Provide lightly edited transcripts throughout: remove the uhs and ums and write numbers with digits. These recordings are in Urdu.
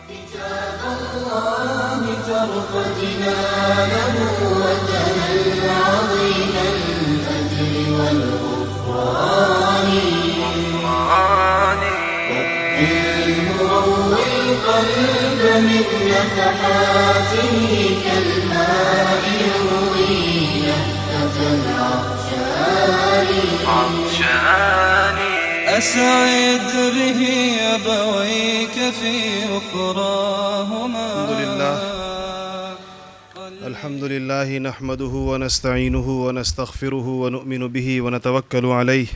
كتاب الله ترق جنانه وتنل عظيم الأجر والغفران المروي القلب من نفحاته كالماء يروي لهفة العطشان أسعد به أبويك في أخراهما. الحمد لله نحمده ونستعينه ونستغفره ونؤمن به ونتوكل عليه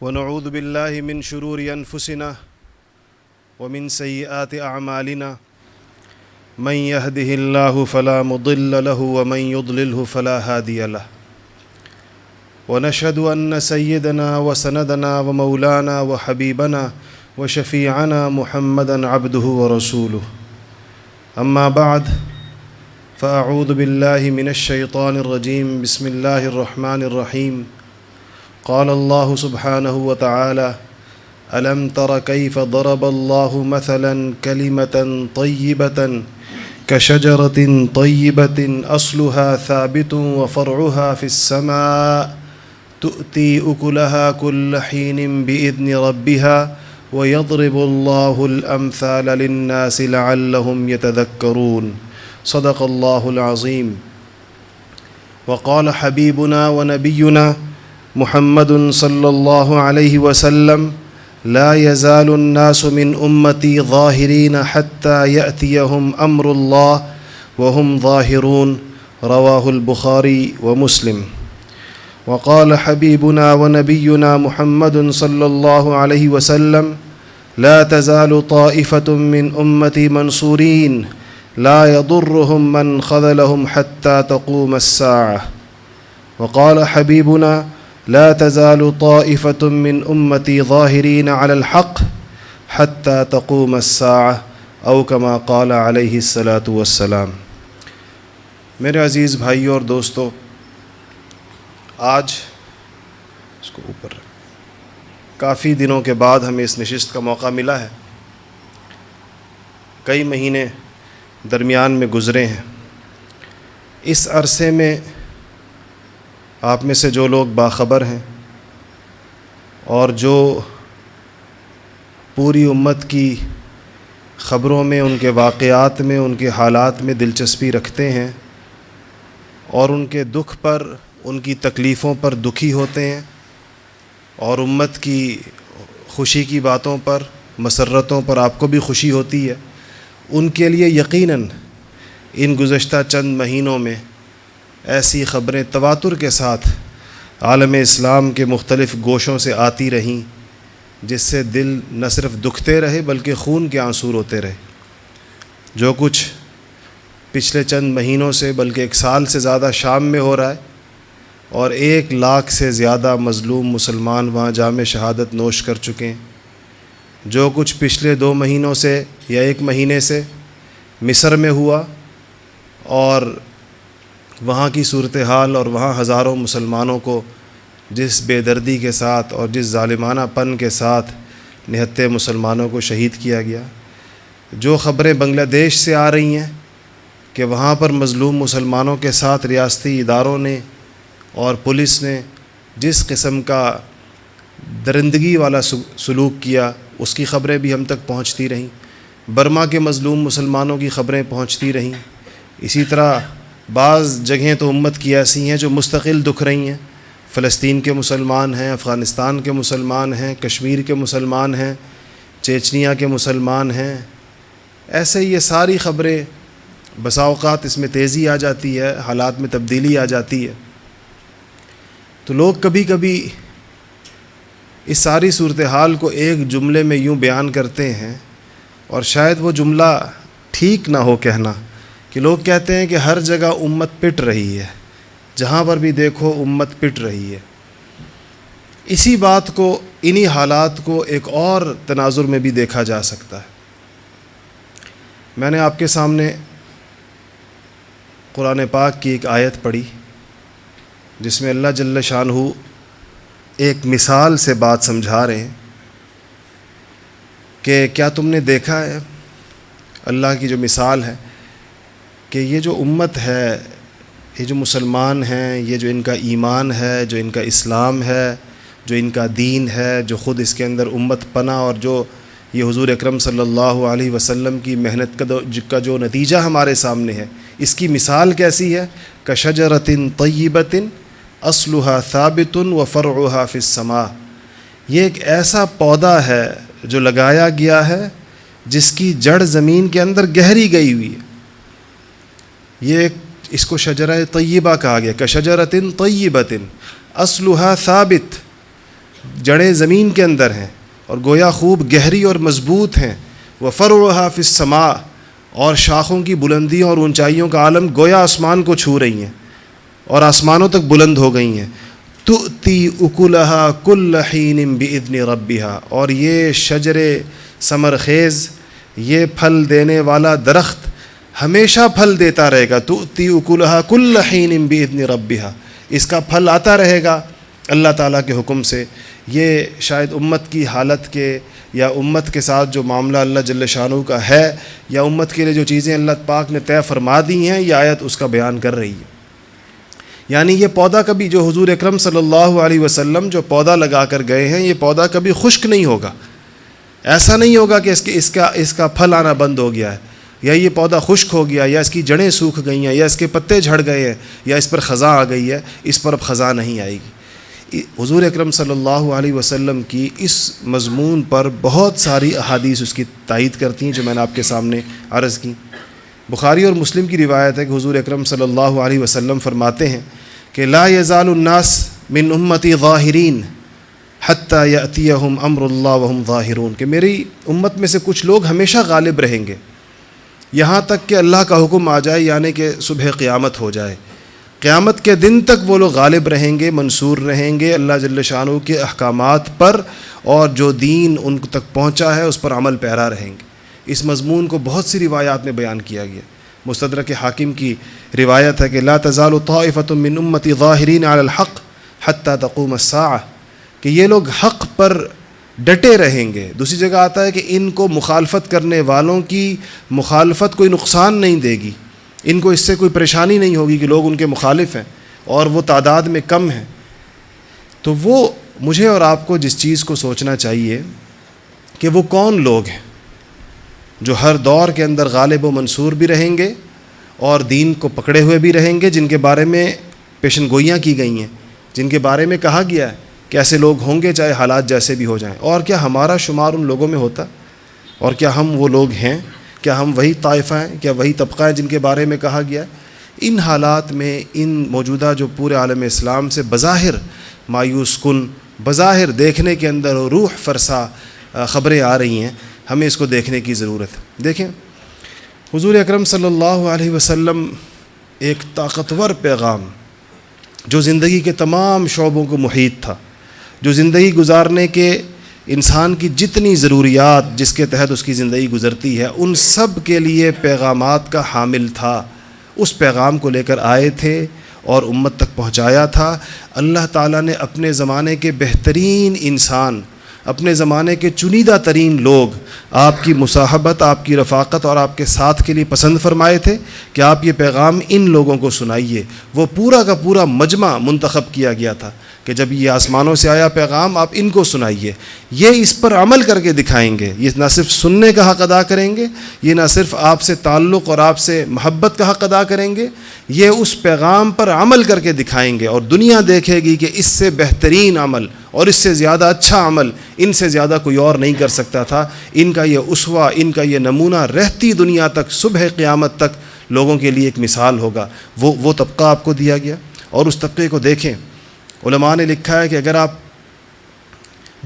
ونعوذ بالله من شرور أنفسنا ومن سيئات أعمالنا من يهده الله فلا مضل له ومن يضلله فلا هادي له ونشهد أن سيدنا وسندنا ومولانا وحبيبنا وشفيعنا محمدا عبده ورسوله. أما بعد فأعوذ بالله من الشيطان الرجيم. بسم الله الرحمن الرحيم. قال الله سبحانه وتعالى: ألم تر كيف ضرب الله مثلا كلمة طيبة كشجرة طيبة أصلها ثابت وفرعها في السماء تؤتي أكلها كل حين بإذن ربها ويضرب الله الأمثال للناس لعلهم يتذكرون. صدق الله العظيم. وقال حبيبنا ونبينا محمد صلى الله عليه وسلم: لا يزال الناس من أمتي ظاهرين حتى يأتيهم أمر الله وهم ظاهرون. رواه البخاري ومسلم. وقال حبيبنا ونبينا محمد صلى الله عليه وسلم: لا تزال طائفة من أمتي منصورين لا يضرهم من خذلهم حتى تقوم الساعة. وقال حبيبنا: لا تزال طائفة من أمتي ظاهرين على الحق حتى تقوم الساعة أو كما قال عليه الصلاة والسلام. میرے عزیز بھائیوں اور دوستو، آج اس کو اوپر کافی دنوں کے بعد ہمیں اس نشست کا موقع ملا ہے. کئی مہینے درمیان میں گزرے ہیں. اس عرصے میں آپ میں سے جو لوگ باخبر ہیں اور جو پوری امت کی خبروں میں، ان کے واقعات میں، ان کے حالات میں دلچسپی رکھتے ہیں اور ان کے دکھ پر، ان کی تکلیفوں پر دکھی ہوتے ہیں اور امت کی خوشی کی باتوں پر، مسرتوں پر آپ کو بھی خوشی ہوتی ہے، ان کے لیے یقیناً ان گزشتہ چند مہینوں میں ایسی خبریں تواتر کے ساتھ عالم اسلام کے مختلف گوشوں سے آتی رہیں جس سے دل نہ صرف دکھتے رہے بلکہ خون کے آنسو روتے رہے. جو کچھ پچھلے چند مہینوں سے بلکہ ایک سال سے زیادہ شام میں ہو رہا ہے اور 1 لاکھ سے زیادہ مظلوم مسلمان وہاں جام شہادت نوش کر چکے ہیں. جو کچھ پچھلے 2 مہینوں سے یا 1 مہینے سے مصر میں ہوا اور وہاں کی صورتحال اور وہاں ہزاروں مسلمانوں کو جس بے دردی کے ساتھ اور جس ظالمانہ پن کے ساتھ نہتے مسلمانوں کو شہید کیا گیا. جو خبریں بنگلہ دیش سے آ رہی ہیں کہ وہاں پر مظلوم مسلمانوں کے ساتھ ریاستی اداروں نے اور پولیس نے جس قسم کا درندگی والا سلوک کیا، اس کی خبریں بھی ہم تک پہنچتی رہیں. برما کے مظلوم مسلمانوں کی خبریں پہنچتی رہیں. اسی طرح بعض جگہیں تو امت کی ایسی ہیں جو مستقل دکھ رہی ہیں. فلسطین کے مسلمان ہیں، افغانستان کے مسلمان ہیں، کشمیر کے مسلمان ہیں، چیچنیا کے مسلمان ہیں. ایسے یہ ساری خبریں بسا اوقات اس میں تیزی آ جاتی ہے، حالات میں تبدیلی آ جاتی ہے. تو لوگ کبھی کبھی اس ساری صورتحال کو ایک جملے میں یوں بیان کرتے ہیں اور شاید وہ جملہ ٹھیک نہ ہو کہنا، کہ لوگ کہتے ہیں کہ ہر جگہ امت پٹ رہی ہے، جہاں پر بھی دیکھو امت پٹ رہی ہے. اسی بات کو، انہی حالات کو ایک اور تناظر میں بھی دیکھا جا سکتا ہے. میں نے آپ کے سامنے قرآن پاک کی ایک آیت پڑھی جس میں اللہ جل شانہ ایک مثال سے بات سمجھا رہے ہیں کہ کیا تم نے دیکھا ہے اللہ کی جو مثال ہے کہ یہ جو امت ہے، یہ جو مسلمان ہیں، یہ جو ان کا ایمان ہے، جو ان کا اسلام ہے، جو ان کا دین ہے، جو خود اس کے اندر امت پناہ، اور جو یہ حضور اکرم صلی اللہ علیہ وسلم کی محنت کا جو نتیجہ ہمارے سامنے ہے، اس کی مثال کیسی ہے؟ کشجرۃ طیبۃ اصلها ثابت وفرعها فی السماء. یہ ایک ایسا پودا ہے جو لگایا گیا ہے جس کی جڑ زمین کے اندر گہری گئی ہوئی ہے. اس کو شجرہ طیبہ کہا گیا. کشجرۃ طیبۃ اصلها ثابت، جڑیں زمین کے اندر ہیں اور گویا خوب گہری اور مضبوط ہیں. وفرعها فی السماء، اور شاخوں کی بلندیوں اور اونچائیوں کا عالم گویا آسمان کو چھو رہی ہیں اور آسمانوں تک بلند ہو گئی ہیں. تؤتی اکلها کل حین باذن ربها، اور یہ شجر ثمر خیز، یہ پھل دینے والا درخت ہمیشہ پھل دیتا رہے گا. تؤتی اکلها کل حین باذن ربها، اس کا پھل آتا رہے گا اللہ تعالیٰ کے حکم سے. یہ شاید امت کی حالت کے یا امت کے ساتھ جو معاملہ اللہ جل شانہ کا ہے، یا امت کے لیے جو چیزیں اللہ پاک نے طے فرما دی ہیں، یہ آیت اس کا بیان کر رہی ہے. یعنی یہ پودا کبھی، جو حضور اکرم صلی اللہ علیہ وسلم جو پودا لگا کر گئے ہیں، یہ پودا کبھی خشک نہیں ہوگا. ایسا نہیں ہوگا کہ اس کا پھل آنا بند ہو گیا ہے، یا یہ پودا خشک ہو گیا، یا اس کی جڑیں سوکھ گئی ہیں، یا اس کے پتے جھڑ گئے ہیں، یا اس پر خزاں آ گئی ہے. اس پر اب خزاں نہیں آئے گی. حضور اکرم صلی اللہ علیہ وسلم کی اس مضمون پر بہت ساری احادیث اس کی تائید کرتی ہیں، جو میں نے آپ کے سامنے عرض کی. بخاری اور مسلم کی روایت ہے کہ حضور اکرم صلی اللہ علیہ وسلم فرماتے ہیں کہ لا یزال الناس من امتی ظاہرین حتی یأتیہم امر اللہ وہم ظاہرون، کہ میری امت میں سے کچھ لوگ ہمیشہ غالب رہیں گے یہاں تک کہ اللہ کا حکم آ جائے، یعنی کہ صبح قیامت ہو جائے. قیامت کے دن تک وہ لوگ غالب رہیں گے، منصور رہیں گے اللہ جل شانہ کے احکامات پر، اور جو دین ان تک پہنچا ہے اس پر عمل پیرا رہیں گے. اس مضمون کو بہت سی روایات میں بیان کیا گیا. مستدرک حاکم کی روایت ہے کہ لا تزال طائفۃ من امتی ظاہرین علی الحق حتی تقوم الساعہ، کہ یہ لوگ حق پر ڈٹے رہیں گے. دوسری جگہ آتا ہے کہ ان کو مخالفت کرنے والوں کی مخالفت کوئی نقصان نہیں دے گی، ان کو اس سے کوئی پریشانی نہیں ہوگی کہ لوگ ان کے مخالف ہیں اور وہ تعداد میں کم ہیں. تو وہ مجھے اور آپ کو جس چیز کو سوچنا چاہیے کہ وہ کون لوگ ہیں جو ہر دور کے اندر غالب و منصور بھی رہیں گے اور دین کو پکڑے ہوئے بھی رہیں گے، جن کے بارے میں پیشن گوئیاں کی گئی ہیں، جن کے بارے میں کہا گیا ہے کہ ایسے لوگ ہوں گے چاہے حالات جیسے بھی ہو جائیں. اور کیا ہمارا شمار ان لوگوں میں ہوتا؟ اور کیا ہم وہ لوگ ہیں؟ کیا ہم وہی طائفہ ہیں؟ کیا وہی طبقہ ہیں جن کے بارے میں کہا گیا ہے؟ ان حالات میں، ان موجودہ جو پورے عالم اسلام سے بظاہر مایوس کن، بظاہر دیکھنے کے اندر روح فرسا خبریں آ رہی ہیں، ہمیں اس کو دیکھنے کی ضرورت ہے. دیکھیں، حضور اکرم صلی اللہ علیہ وسلم ایک طاقتور پیغام جو زندگی کے تمام شعبوں کو محیط تھا، جو زندگی گزارنے کے انسان کی جتنی ضروریات جس کے تحت اس کی زندگی گزرتی ہے، ان سب کے لیے پیغامات کا حامل تھا. اس پیغام کو لے کر آئے تھے اور امت تک پہنچایا تھا. اللہ تعالیٰ نے اپنے زمانے کے بہترین انسان، اپنے زمانے کے چنیدہ ترین لوگ آپ کی مصاحبت، آپ کی رفاقت اور آپ کے ساتھ کے لیے پسند فرمائے تھے کہ آپ یہ پیغام ان لوگوں کو سنائیے. وہ پورا کا پورا مجمع منتخب کیا گیا تھا کہ جب یہ آسمانوں سے آیا پیغام آپ ان کو سنائیے. یہ اس پر عمل کر کے دکھائیں گے. یہ نہ صرف سننے کا حق ادا کریں گے، یہ نہ صرف آپ سے تعلق اور آپ سے محبت کا حق ادا کریں گے، یہ اس پیغام پر عمل کر کے دکھائیں گے. اور دنیا دیکھے گی کہ اس سے بہترین عمل اور اس سے زیادہ اچھا عمل ان سے زیادہ کوئی اور نہیں کر سکتا تھا. ان کا یہ اسوہ، ان کا یہ نمونہ رہتی دنیا تک، صبح قیامت تک لوگوں کے لیے ایک مثال ہوگا. وہ طبقہ آپ کو دیا گیا. اور اس طبقے کو دیکھیں، علماء نے لکھا ہے کہ اگر آپ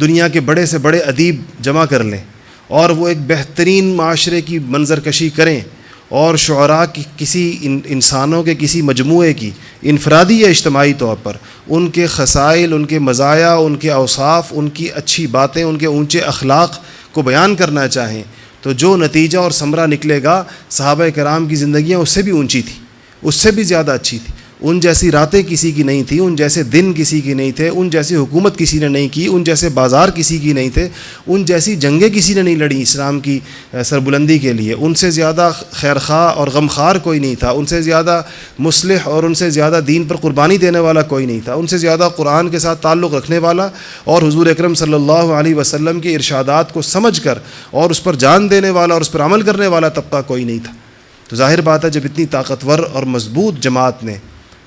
دنیا کے بڑے سے بڑے ادیب جمع کر لیں اور وہ ایک بہترین معاشرے کی منظر کشی کریں اور شعراء کی کسی انسانوں کے کسی مجموعے کی انفرادی یا اجتماعی طور پر ان کے خصائل، ان کے مزایا، ان کے اوصاف، ان کی اچھی باتیں، ان کے اونچے اخلاق کو بیان کرنا چاہیں، تو جو نتیجہ اور ثمرہ نکلے گا، صحابہ کرام کی زندگیاں اس سے بھی اونچی تھی، اس سے بھی زیادہ اچھی تھی، ان جیسی راتیں کسی کی نہیں تھی، ان جیسے دن کسی کی نہیں تھے، ان جیسی حکومت کسی نے نہیں کی، ان جیسے بازار کسی کی نہیں تھے، ان جیسی جنگیں کسی نے نہیں لڑی اسلام کی سربلندی کے لیے، ان سے زیادہ خیرخواہ اور غمخوار کوئی نہیں تھا، ان سے زیادہ مصلح اور ان سے زیادہ دین پر قربانی دینے والا کوئی نہیں تھا، ان سے زیادہ قرآن کے ساتھ تعلق رکھنے والا اور حضور اکرم صلی اللہ علیہ وسلم کے ارشادات کو سمجھ کر اور اس پر جان دینے والا اور اس پر عمل کرنے والا طبقہ کوئی نہیں تھا۔ تو ظاہر بات ہے جب اتنی طاقتور اور مضبوط جماعت نے،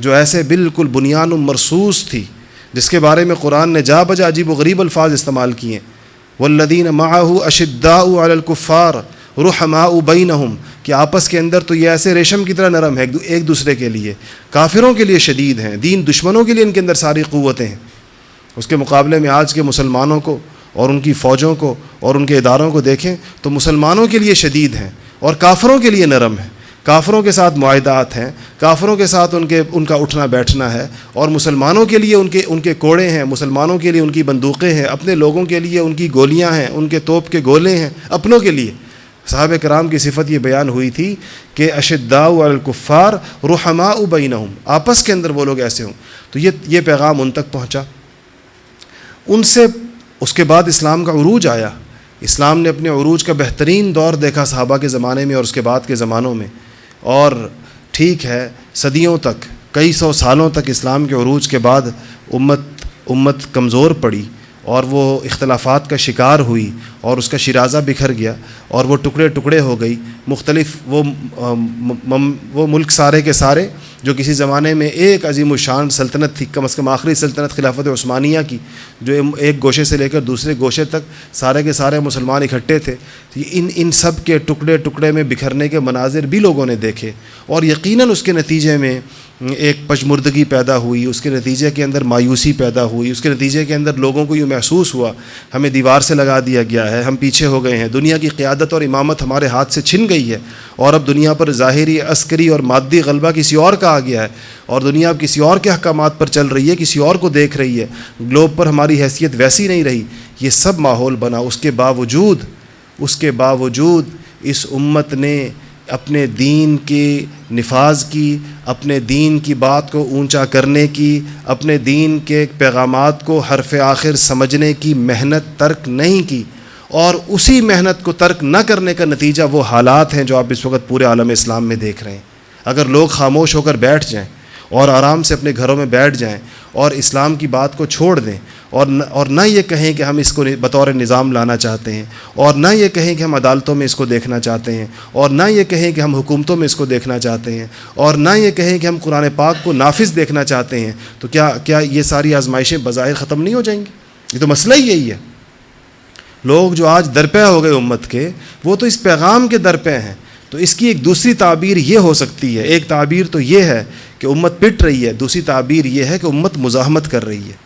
جو ایسے بالکل بنیان مرصوص تھی، جس کے بارے میں قرآن نے جا بجا عجیب و غریب الفاظ استعمال کیے، والذین معہ اشداء علی الکفار رحماء بینہم، کہ آپس کے اندر تو یہ ایسے ریشم کی طرح نرم ہے ایک دوسرے کے لیے، کافروں کے لیے شدید ہیں، دین دشمنوں کے لیے ان کے اندر ساری قوتیں ہیں۔ اس کے مقابلے میں آج کے مسلمانوں کو اور ان کی فوجوں کو اور ان کے اداروں کو دیکھیں تو مسلمانوں کے لیے شدید ہیں اور کافروں کے لیے نرم ہیں، کافروں کے ساتھ معاہدات ہیں، کافروں کے ساتھ ان کا اٹھنا بیٹھنا ہے، اور مسلمانوں کے لیے ان کے کوڑے ہیں، مسلمانوں کے لیے ان کی بندوقیں ہیں، اپنے لوگوں کے لیے ان کی گولیاں ہیں، ان کے توپ کے گولے ہیں، اپنوں کے لیے۔ صحابہ کرام کی صفت یہ بیان ہوئی تھی کہ اشداء علی الکفار رحماء بینہم، آپس کے اندر وہ لوگ ایسے ہوں۔ تو یہ پیغام ان تک پہنچا۔ ان سے اس کے بعد اسلام کا عروج آیا، اسلام نے اپنے عروج کا بہترین دور دیکھا صحابہ کے زمانے میں اور اس کے بعد کے زمانوں میں، اور ٹھیک ہے صدیوں تک، کئی سو سالوں تک اسلام کے عروج کے بعد امت کمزور پڑی اور وہ اختلافات کا شکار ہوئی اور اس کا شیرازہ بکھر گیا اور وہ ٹکڑے ٹکڑے ہو گئی۔ مختلف وہ ملک سارے کے سارے جو کسی زمانے میں ایک عظیم الشان سلطنت تھی، کم از کم آخری سلطنت خلافت عثمانیہ کی، جو ایک گوشے سے لے کر دوسرے گوشے تک سارے کے سارے مسلمان اکٹھے تھے، ان سب کے ٹکڑے ٹکڑے میں بکھرنے کے مناظر بھی لوگوں نے دیکھے، اور یقیناً اس کے نتیجے میں ایک پشمردگی پیدا ہوئی، اس کے نتیجے کے اندر مایوسی پیدا ہوئی، اس کے نتیجے کے اندر لوگوں کو یہ محسوس ہوا ہمیں دیوار سے لگا دیا گیا ہے، ہم پیچھے ہو گئے ہیں، دنیا کی قیادت اور امامت ہمارے ہاتھ سے چھن گئی ہے، اور اب دنیا پر ظاہری عسکری اور مادی غلبہ کسی اور کا آ گیا ہے، اور دنیا اب کسی اور کے احکامات پر چل رہی ہے، کسی اور کو دیکھ رہی ہے، گلوب پر ہماری حیثیت ویسی نہیں رہی۔ یہ سب ماحول بنا، اس کے باوجود اس امت نے اپنے دین کے نفاذ کی، اپنے دین کی بات کو اونچا کرنے کی، اپنے دین کے پیغامات کو حرف آخر سمجھنے کی محنت ترک نہیں کی، اور اسی محنت کو ترک نہ کرنے کا نتیجہ وہ حالات ہیں جو آپ اس وقت پورے عالم اسلام میں دیکھ رہے ہیں۔ اگر لوگ خاموش ہو کر بیٹھ جائیں اور آرام سے اپنے گھروں میں بیٹھ جائیں اور اسلام کی بات کو چھوڑ دیں، اور نہ یہ کہیں کہ ہم اس کو بطور نظام لانا چاہتے ہیں، اور نہ یہ کہیں کہ ہم عدالتوں میں اس کو دیکھنا چاہتے ہیں، اور نہ یہ کہیں کہ ہم حکومتوں میں اس کو دیکھنا چاہتے ہیں، اور نہ یہ کہیں کہ ہم قرآن پاک کو نافذ دیکھنا چاہتے ہیں، تو کیا یہ ساری آزمائشیں بظاہر ختم نہیں ہو جائیں گی؟ یہ تو مسئلہ ہی یہی ہے۔ لوگ جو آج درپے ہو گئے امت کے، وہ تو اس پیغام کے درپے ہیں۔ تو اس کی ایک دوسری تعبیر یہ ہو سکتی ہے، ایک تعبیر تو یہ ہے کہ امت پٹ رہی ہے، دوسری تعبیر یہ ہے کہ امت مزاحمت کر رہی ہے،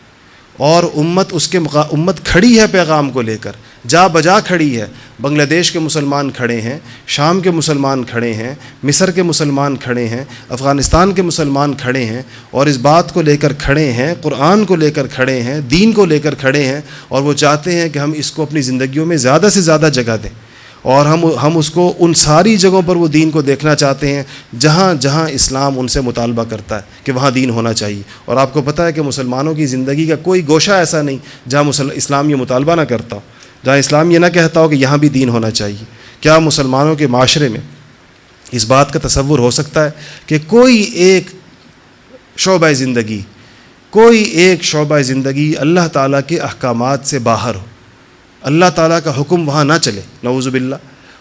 اور امت کھڑی ہے پیغام کو لے کر، جا بجا کھڑی ہے۔ بنگلہ دیش کے مسلمان کھڑے ہیں، شام کے مسلمان کھڑے ہیں، مصر کے مسلمان کھڑے ہیں، افغانستان کے مسلمان کھڑے ہیں، اور اس بات کو لے کر کھڑے ہیں، قرآن کو لے کر کھڑے ہیں، دین کو لے کر کھڑے ہیں، اور وہ چاہتے ہیں کہ ہم اس کو اپنی زندگیوں میں زیادہ سے زیادہ جگہ دیں، اور ہم اس کو ان ساری جگہوں پر وہ دین کو دیکھنا چاہتے ہیں جہاں جہاں اسلام ان سے مطالبہ کرتا ہے کہ وہاں دین ہونا چاہیے۔ اور آپ کو پتہ ہے کہ مسلمانوں کی زندگی کا کوئی گوشہ ایسا نہیں جہاں اسلام یہ مطالبہ نہ کرتا ہو، جہاں اسلام یہ نہ کہتا ہو کہ یہاں بھی دین ہونا چاہیے۔ کیا مسلمانوں کے معاشرے میں اس بات کا تصور ہو سکتا ہے کہ کوئی ایک شعبہ زندگی اللہ تعالیٰ کے احکامات سے باہر ہو، اللہ تعالیٰ کا حکم وہاں نہ چلے؟ نعوذ باللہ۔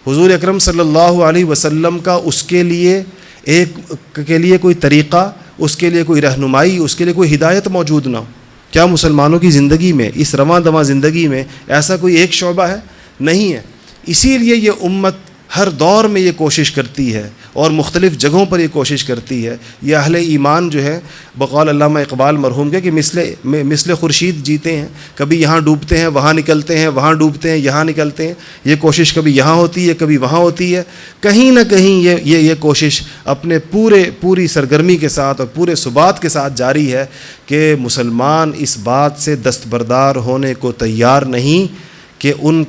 حضور اکرم صلی اللہ علیہ وسلم کا اس کے لیے کوئی طریقہ، اس کے لیے کوئی رہنمائی، اس کے لیے کوئی ہدایت موجود نہ ہو۔ کیا مسلمانوں کی زندگی میں، اس رواں دواں زندگی میں ایسا کوئی ایک شعبہ ہے؟ نہیں ہے۔ اسی لیے یہ امت ہر دور میں یہ کوشش کرتی ہے اور مختلف جگہوں پر یہ کوشش کرتی ہے۔ یہ اہل ایمان جو ہے بقول علامہ اقبال مرحوم کے کہ مثل خورشید جیتے ہیں، کبھی یہاں ڈوبتے ہیں وہاں نکلتے ہیں، وہاں ڈوبتے ہیں یہاں نکلتے ہیں۔ یہ کوشش کبھی یہاں ہوتی ہے کبھی وہاں ہوتی ہے، کہیں نہ کہیں یہ کوشش اپنے پوری سرگرمی کے ساتھ اور پورے ثبات کے ساتھ جاری ہے کہ مسلمان اس بات سے دستبردار ہونے کو تیار نہیں کہ ان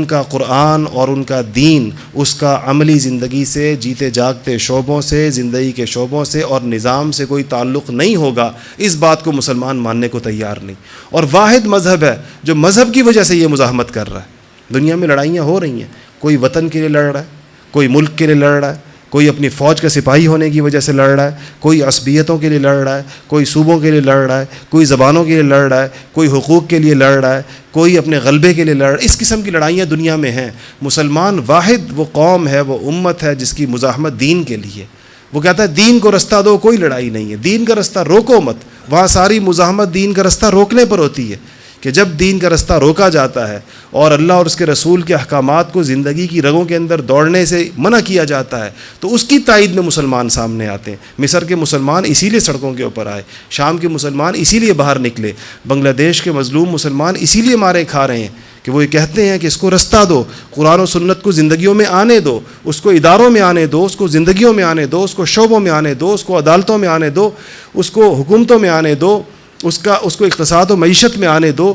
کا قرآن اور ان کا دین اس کا عملی زندگی سے، جیتے جاگتے شعبوں سے، زندگی کے شعبوں سے اور نظام سے کوئی تعلق نہیں ہوگا، اس بات کو مسلمان ماننے کو تیار نہیں۔ اور واحد مذہب ہے جو مذہب کی وجہ سے یہ مزاحمت کر رہا ہے۔ دنیا میں لڑائیاں ہو رہی ہیں، کوئی وطن کے لیے لڑ رہا ہے، کوئی ملک کے لیے لڑ رہا ہے، کوئی اپنی فوج کا سپاہی ہونے کی وجہ سے لڑ رہا ہے، کوئی عصبیتوں کے لیے لڑ رہا ہے، کوئی صوبوں کے لیے لڑ رہا ہے، کوئی زبانوں کے لیے لڑ رہا ہے، کوئی حقوق کے لیے لڑ رہا ہے، کوئی اپنے غلبے کے لیے لڑ رہا ہے۔ اس قسم کی لڑائیاں دنیا میں ہیں۔ مسلمان واحد وہ قوم ہے، وہ امت ہے جس کی مزاحمت دین کے لیے۔ وہ کہتا ہے دین کو رستہ دو، کوئی لڑائی نہیں ہے، دین کا رستہ روکو مت۔ وہاں ساری مزاحمت دین کا رستہ روکنے پر ہوتی ہے کہ جب دین کا رستہ روکا جاتا ہے اور اللہ اور اس کے رسول کے احکامات کو زندگی کی رگوں کے اندر دوڑنے سے منع کیا جاتا ہے تو اس کی تائید میں مسلمان سامنے آتے ہیں۔ مصر کے مسلمان اسی لیے سڑکوں کے اوپر آئے، شام کے مسلمان اسی لیے باہر نکلے، بنگلہ دیش کے مظلوم مسلمان اسی لیے مارے کھا رہے ہیں کہ وہ یہ کہتے ہیں کہ اس کو رستہ دو، قرآن و سنت کو زندگیوں میں آنے دو، اس کو اداروں میں آنے دو، اس کو زندگیوں میں آنے دو، اس کو شعبوں میں آنے دو، اس کو عدالتوں میں آنے دو، اس کو حکومتوں میں آنے دو، اس کو اقتصاد و معیشت میں آنے دو۔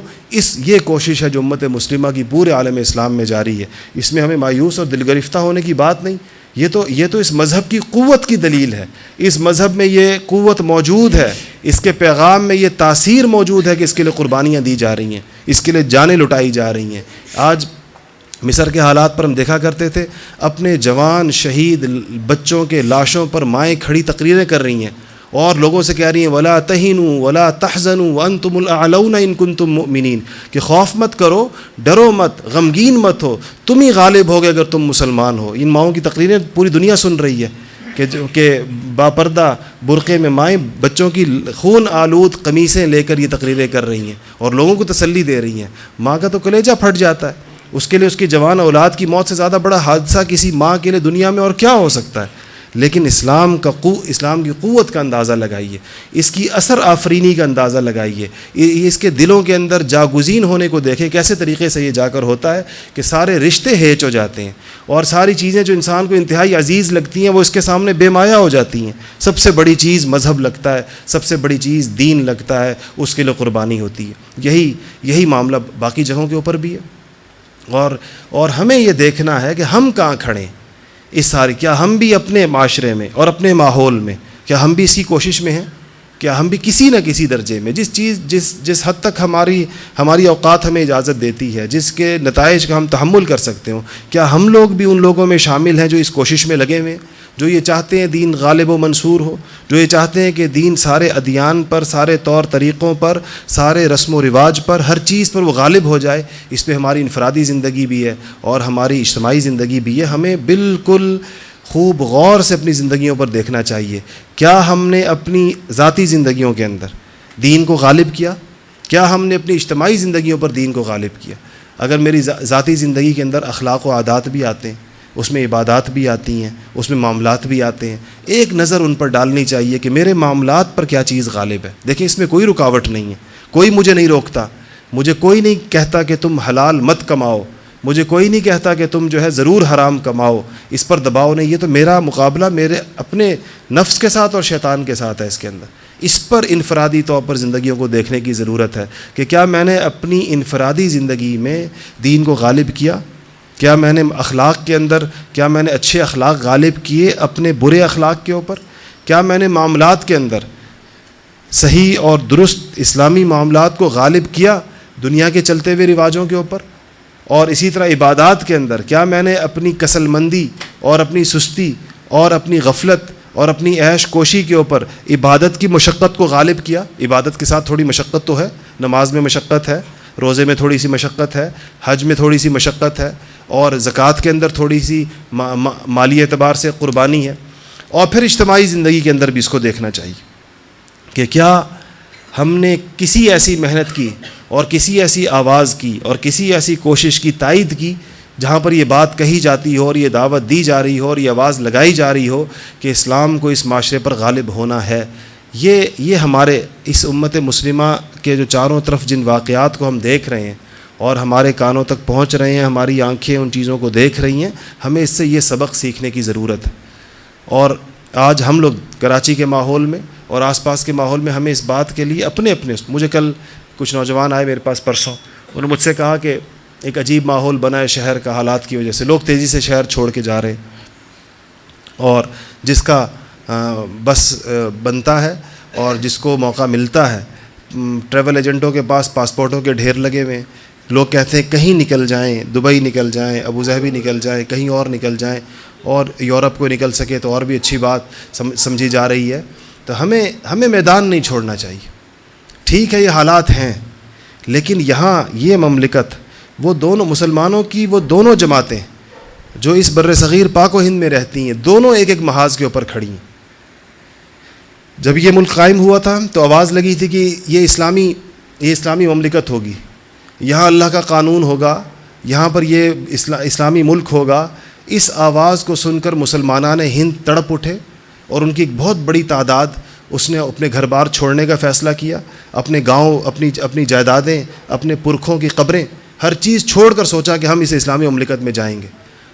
یہ کوشش ہے جو امت مسلمہ کی پورے عالم اسلام میں جاری ہے۔ اس میں ہمیں مایوس اور دل گرفتہ ہونے کی بات نہیں، یہ تو اس مذہب کی قوت کی دلیل ہے۔ اس مذہب میں یہ قوت موجود ہے، اس کے پیغام میں یہ تاثیر موجود ہے کہ اس کے لیے قربانیاں دی جا رہی ہیں، اس کے لیے جانیں لٹائی جا رہی ہیں۔ آج مصر کے حالات پر ہم دیکھا کرتے تھے، اپنے جوان شہید بچوں کے لاشوں پر مائیں کھڑی تقریریں کر رہی ہیں اور لوگوں سے کہہ رہی ہیں وَلَا تَهِنُوا وَلَا تَحْزَنُوا وَأَنْتُمُ الْأَعْلَوْنَ إِن كُنتُم مُؤْمِنِينَ، کہ خوف مت کرو، ڈرو مت، غمگین مت ہو، تم ہی غالب ہوگے اگر تم مسلمان ہو۔ ان ماؤں کی تقریریں پوری دنیا سن رہی ہے کہ باپردہ برقعے میں مائیں بچوں کی خون آلود قمیصیں لے کر یہ تقریریں کر رہی ہیں اور لوگوں کو تسلی دے رہی ہیں۔ ماں کا تو کلیجہ پھٹ جاتا ہے، اس کے لیے اس کی جوان اولاد کی موت سے زیادہ بڑا حادثہ کسی ماں کے لیے دنیا میں اور کیا ہو سکتا ہے۔ لیکن اسلام کی قوت کا اندازہ لگائیے، اس کی اثر آفرینی کا اندازہ لگائیے، اس کے دلوں کے اندر جاگزین ہونے کو دیکھیں کیسے طریقے سے یہ جا کر ہوتا ہے کہ سارے رشتے ہیچ ہو جاتے ہیں اور ساری چیزیں جو انسان کو انتہائی عزیز لگتی ہیں وہ اس کے سامنے بے مایہ ہو جاتی ہیں۔ سب سے بڑی چیز مذہب لگتا ہے، سب سے بڑی چیز دین لگتا ہے، اس کے لیے قربانی ہوتی ہے۔ یہی معاملہ باقی جگہوں کے اوپر بھی ہے اور ہمیں یہ دیکھنا ہے کہ ہم کہاں کھڑے ہیں اس ساری، کیا ہم بھی اپنے معاشرے میں اور اپنے ماحول میں، کیا ہم بھی اس کی کوشش میں ہیں؟ کیا ہم بھی کسی نہ کسی درجے میں جس حد تک ہماری اوقات ہمیں اجازت دیتی ہے، جس کے نتائج کا ہم تحمل کر سکتے ہوں، کیا ہم لوگ بھی ان لوگوں میں شامل ہیں جو اس کوشش میں لگے ہوئے ہیں، جو یہ چاہتے ہیں دین غالب و منصور ہو، جو یہ چاہتے ہیں کہ دین سارے ادیان پر، سارے طور طریقوں پر، سارے رسم و رواج پر، ہر چیز پر وہ غالب ہو جائے؟ اس میں ہماری انفرادی زندگی بھی ہے اور ہماری اجتماعی زندگی بھی ہے۔ ہمیں بالکل خوب غور سے اپنی زندگیوں پر دیکھنا چاہیے، کیا ہم نے اپنی ذاتی زندگیوں کے اندر دین کو غالب کیا؟ کیا ہم نے اپنی اجتماعی زندگیوں پر دین کو غالب کیا؟ اگر میری ذاتی زندگی کے اندر اخلاق و عادات بھی آتے ہیں، اس میں عبادات بھی آتی ہیں، اس میں معاملات بھی آتے ہیں، ایک نظر ان پر ڈالنی چاہیے کہ میرے معاملات پر کیا چیز غالب ہے۔ دیکھیں اس میں کوئی رکاوٹ نہیں ہے، کوئی مجھے نہیں روکتا، مجھے کوئی نہیں کہتا کہ تم حلال مت کماؤ، مجھے کوئی نہیں کہتا کہ تم جو ہے ضرور حرام کماؤ، اس پر دباؤ نہیں۔ یہ تو میرا مقابلہ میرے اپنے نفس کے ساتھ اور شیطان کے ساتھ ہے۔ اس کے اندر اس پر انفرادی طور پر زندگیوں کو دیکھنے کی ضرورت ہے کہ کیا میں نے اپنی انفرادی زندگی میں دین کو غالب کیا؟ کیا میں نے اخلاق کے اندر، کیا میں نے اچھے اخلاق غالب کیے اپنے برے اخلاق کے اوپر؟ کیا میں نے معاملات کے اندر صحیح اور درست اسلامی معاملات کو غالب کیا دنیا کے چلتے ہوئے رواجوں کے اوپر؟ اور اسی طرح عبادات کے اندر کیا میں نے اپنی کسل مندی اور اپنی سستی اور اپنی غفلت اور اپنی عیش کوشی کے اوپر عبادت کی مشقت کو غالب کیا؟ عبادت کے ساتھ تھوڑی مشقت تو ہے، نماز میں مشقت ہے، روزے میں تھوڑی سی مشقت ہے، حج میں تھوڑی سی مشقت ہے، اور زکوٰۃ کے اندر تھوڑی سی مالی اعتبار سے قربانی ہے۔ اور پھر اجتماعی زندگی کے اندر بھی اس کو دیکھنا چاہیے کہ کیا ہم نے کسی ایسی محنت کی اور کسی ایسی آواز کی اور کسی ایسی کوشش کی تائید کی جہاں پر یہ بات کہی جاتی ہو اور یہ دعوت دی جا رہی ہو اور یہ آواز لگائی جا رہی ہو کہ اسلام کو اس معاشرے پر غالب ہونا ہے۔ یہ ہمارے اس امت مسلمہ کے جو چاروں طرف جن واقعات کو ہم دیکھ رہے ہیں اور ہمارے کانوں تک پہنچ رہے ہیں، ہماری آنکھیں ان چیزوں کو دیکھ رہی ہیں، ہمیں اس سے یہ سبق سیکھنے کی ضرورت ہے۔ اور آج ہم لوگ کراچی کے ماحول میں اور آس پاس کے ماحول میں ہمیں اس بات کے لیے اپنے مجھے کل کچھ نوجوان آئے میرے پاس پرسوں، انہوں نے مجھ سے کہا کہ ایک عجیب ماحول بنا ہے شہر کا حالات کی وجہ سے. لوگ تیزی سے شہر چھوڑ کے جا رہے ہیں, اور جس کا بس بنتا ہے اور جس کو موقع ملتا ہے, ٹریول ایجنٹوں کے پاس پاسپورٹوں کے ڈھیر لگے ہوئے ہیں. لوگ کہتے ہیں کہیں نکل جائیں, دبئی نکل جائیں, ابوظہبی نکل جائیں, کہیں اور نکل جائیں, اور یورپ کو نکل سکے تو اور بھی اچھی بات سمجھی جا رہی ہے. تو ہمیں میدان نہیں چھوڑنا چاہیے. ٹھیک ہے یہ حالات ہیں, لیکن یہاں یہ مملکت وہ دونوں مسلمانوں کی وہ دونوں جماعتیں جو اس بر صغیر پاک و ہند میں رہتی ہیں, دونوں ایک ایک محاذ کے اوپر کھڑی ہیں. جب یہ ملک قائم ہوا تھا تو آواز لگی تھی کہ یہ اسلامی مملکت ہوگی, یہاں اللہ کا قانون ہوگا, یہاں پر یہ اسلامی ملک ہوگا. اس آواز کو سن کر مسلمانان ہند تڑپ اٹھے, اور ان کی ایک بہت بڑی تعداد اس نے اپنے گھر بار چھوڑنے کا فیصلہ کیا, اپنے گاؤں, اپنی جائیدادیں, اپنے پرکھوں کی قبریں, ہر چیز چھوڑ کر سوچا کہ ہم اس اسلامی مملکت میں جائیں گے.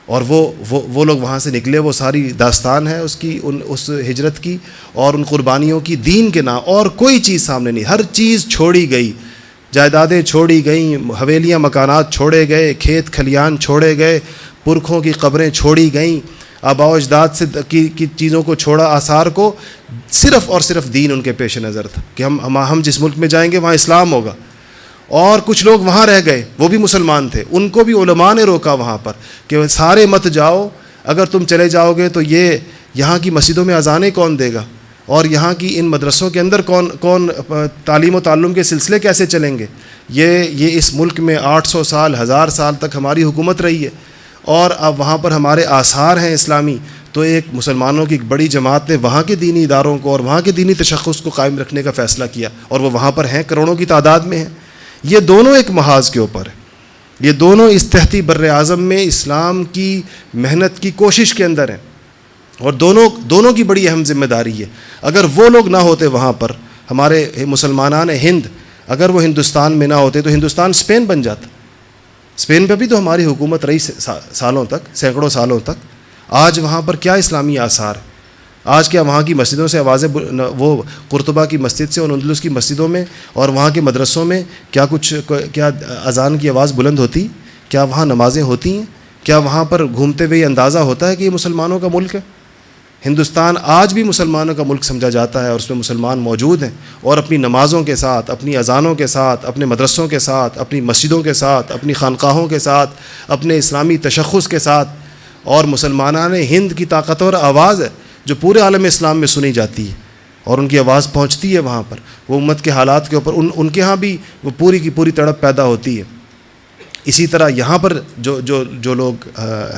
اور وہ لوگ وہاں سے نکلے. وہ ساری داستان ہے اس ہجرت کی اور ان قربانیوں کی. دین کے نام اور کوئی چیز سامنے نہیں, ہر چیز چھوڑی گئی, جائیدادیں چھوڑی گئیں, حویلیاں مکانات چھوڑے گئے, کھیت کھلیان چھوڑے گئے, پرکھوں کی قبریں چھوڑی گئیں, آباء و اجداد سے کی چیزوں کو چھوڑا, آثار کو. صرف اور صرف دین ان کے پیش نظر تھا کہ ہم جس ملک میں جائیں گے وہاں اسلام ہوگا. اور کچھ لوگ وہاں رہ گئے, وہ بھی مسلمان تھے, ان کو بھی علماء نے روکا وہاں پر کہ سارے مت جاؤ, اگر تم چلے جاؤ گے تو یہاں کی مسجدوں میں اذانیں کون دے گا, اور یہاں کی ان مدرسوں کے اندر کون تعلیم و تعلم کے سلسلے کیسے چلیں گے. یہ اس ملک میں 800 سال 1000 سال تک ہماری حکومت رہی ہے, اور اب وہاں پر ہمارے آثار ہیں اسلامی. تو ایک مسلمانوں کی ایک بڑی جماعت نے وہاں کے دینی اداروں کو اور وہاں کے دینی تشخص کو قائم رکھنے کا فیصلہ کیا, اور وہ وہاں پر ہیں, کروڑوں کی تعداد میں ہیں. یہ دونوں ایک محاذ کے اوپر ہیں, یہ دونوں اس تحتی بر اعظم میں اسلام کی محنت کی کوشش کے اندر ہیں, اور دونوں کی بڑی اہم ذمہ داری ہے. اگر وہ لوگ نہ ہوتے وہاں پر, ہمارے مسلمانان ہند, اگر وہ ہندوستان میں نہ ہوتے تو ہندوستان اسپین بن جاتا. اسپین پہ بھی تو ہماری حکومت رہی سالوں تک, سینکڑوں سالوں تک. آج وہاں پر کیا اسلامی آثار, آج کیا وہاں کی مسجدوں سے آوازیں, وہ قرطبہ کی مسجد سے اور اندلس کی مسجدوں میں اور وہاں کے مدرسوں میں کیا اذان کی آواز بلند ہوتی, کیا وہاں نمازیں ہوتی ہیں, کیا وہاں پر گھومتے ہوئے یہ اندازہ ہوتا ہے کہ یہ مسلمانوں کا ملک ہے. ہندوستان آج بھی مسلمانوں کا ملک سمجھا جاتا ہے, اور اس میں مسلمان موجود ہیں, اور اپنی نمازوں کے ساتھ, اپنی اذانوں کے ساتھ, اپنے مدرسوں کے ساتھ, اپنی مسجدوں کے ساتھ, اپنی خانقاہوں کے ساتھ, اپنے اسلامی تشخص کے ساتھ. اور مسلمانان ہند کی طاقتور آواز ہے جو پورے عالم اسلام میں سنی جاتی ہے, اور ان کی آواز پہنچتی ہے وہاں پر. وہ امت کے حالات کے اوپر ان کے ہاں بھی وہ پوری کی پوری تڑپ پیدا ہوتی ہے. اسی طرح یہاں پر جو لوگ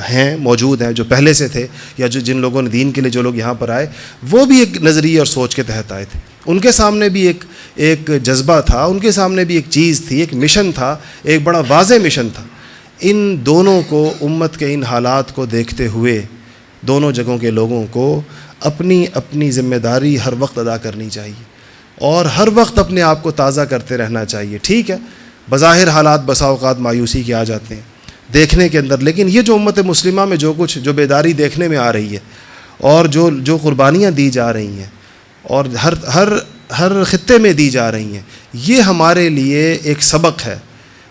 ہیں, موجود ہیں, جو پہلے سے تھے, یا جن لوگوں نے دین کے لیے جو لوگ یہاں پر آئے, وہ بھی ایک نظریے اور سوچ کے تحت آئے تھے. ان کے سامنے بھی ایک جذبہ تھا, ان کے سامنے بھی ایک چیز تھی, ایک مشن تھا, ایک بڑا واضح مشن تھا. ان دونوں کو, امت کے ان حالات کو دیکھتے ہوئے, دونوں جگہوں کے لوگوں کو اپنی ذمہ داری ہر وقت ادا کرنی چاہیے, اور ہر وقت اپنے آپ کو تازہ کرتے رہنا چاہیے. ٹھیک ہے, بظاہر حالات بسا اوقات مایوسی کے آ جاتے ہیں دیکھنے کے اندر, لیکن یہ جو امت مسلمہ میں جو بیداری دیکھنے میں آ رہی ہے, اور جو قربانیاں دی جا رہی ہیں, اور ہر خطے میں دی جا رہی ہیں, یہ ہمارے لیے ایک سبق ہے,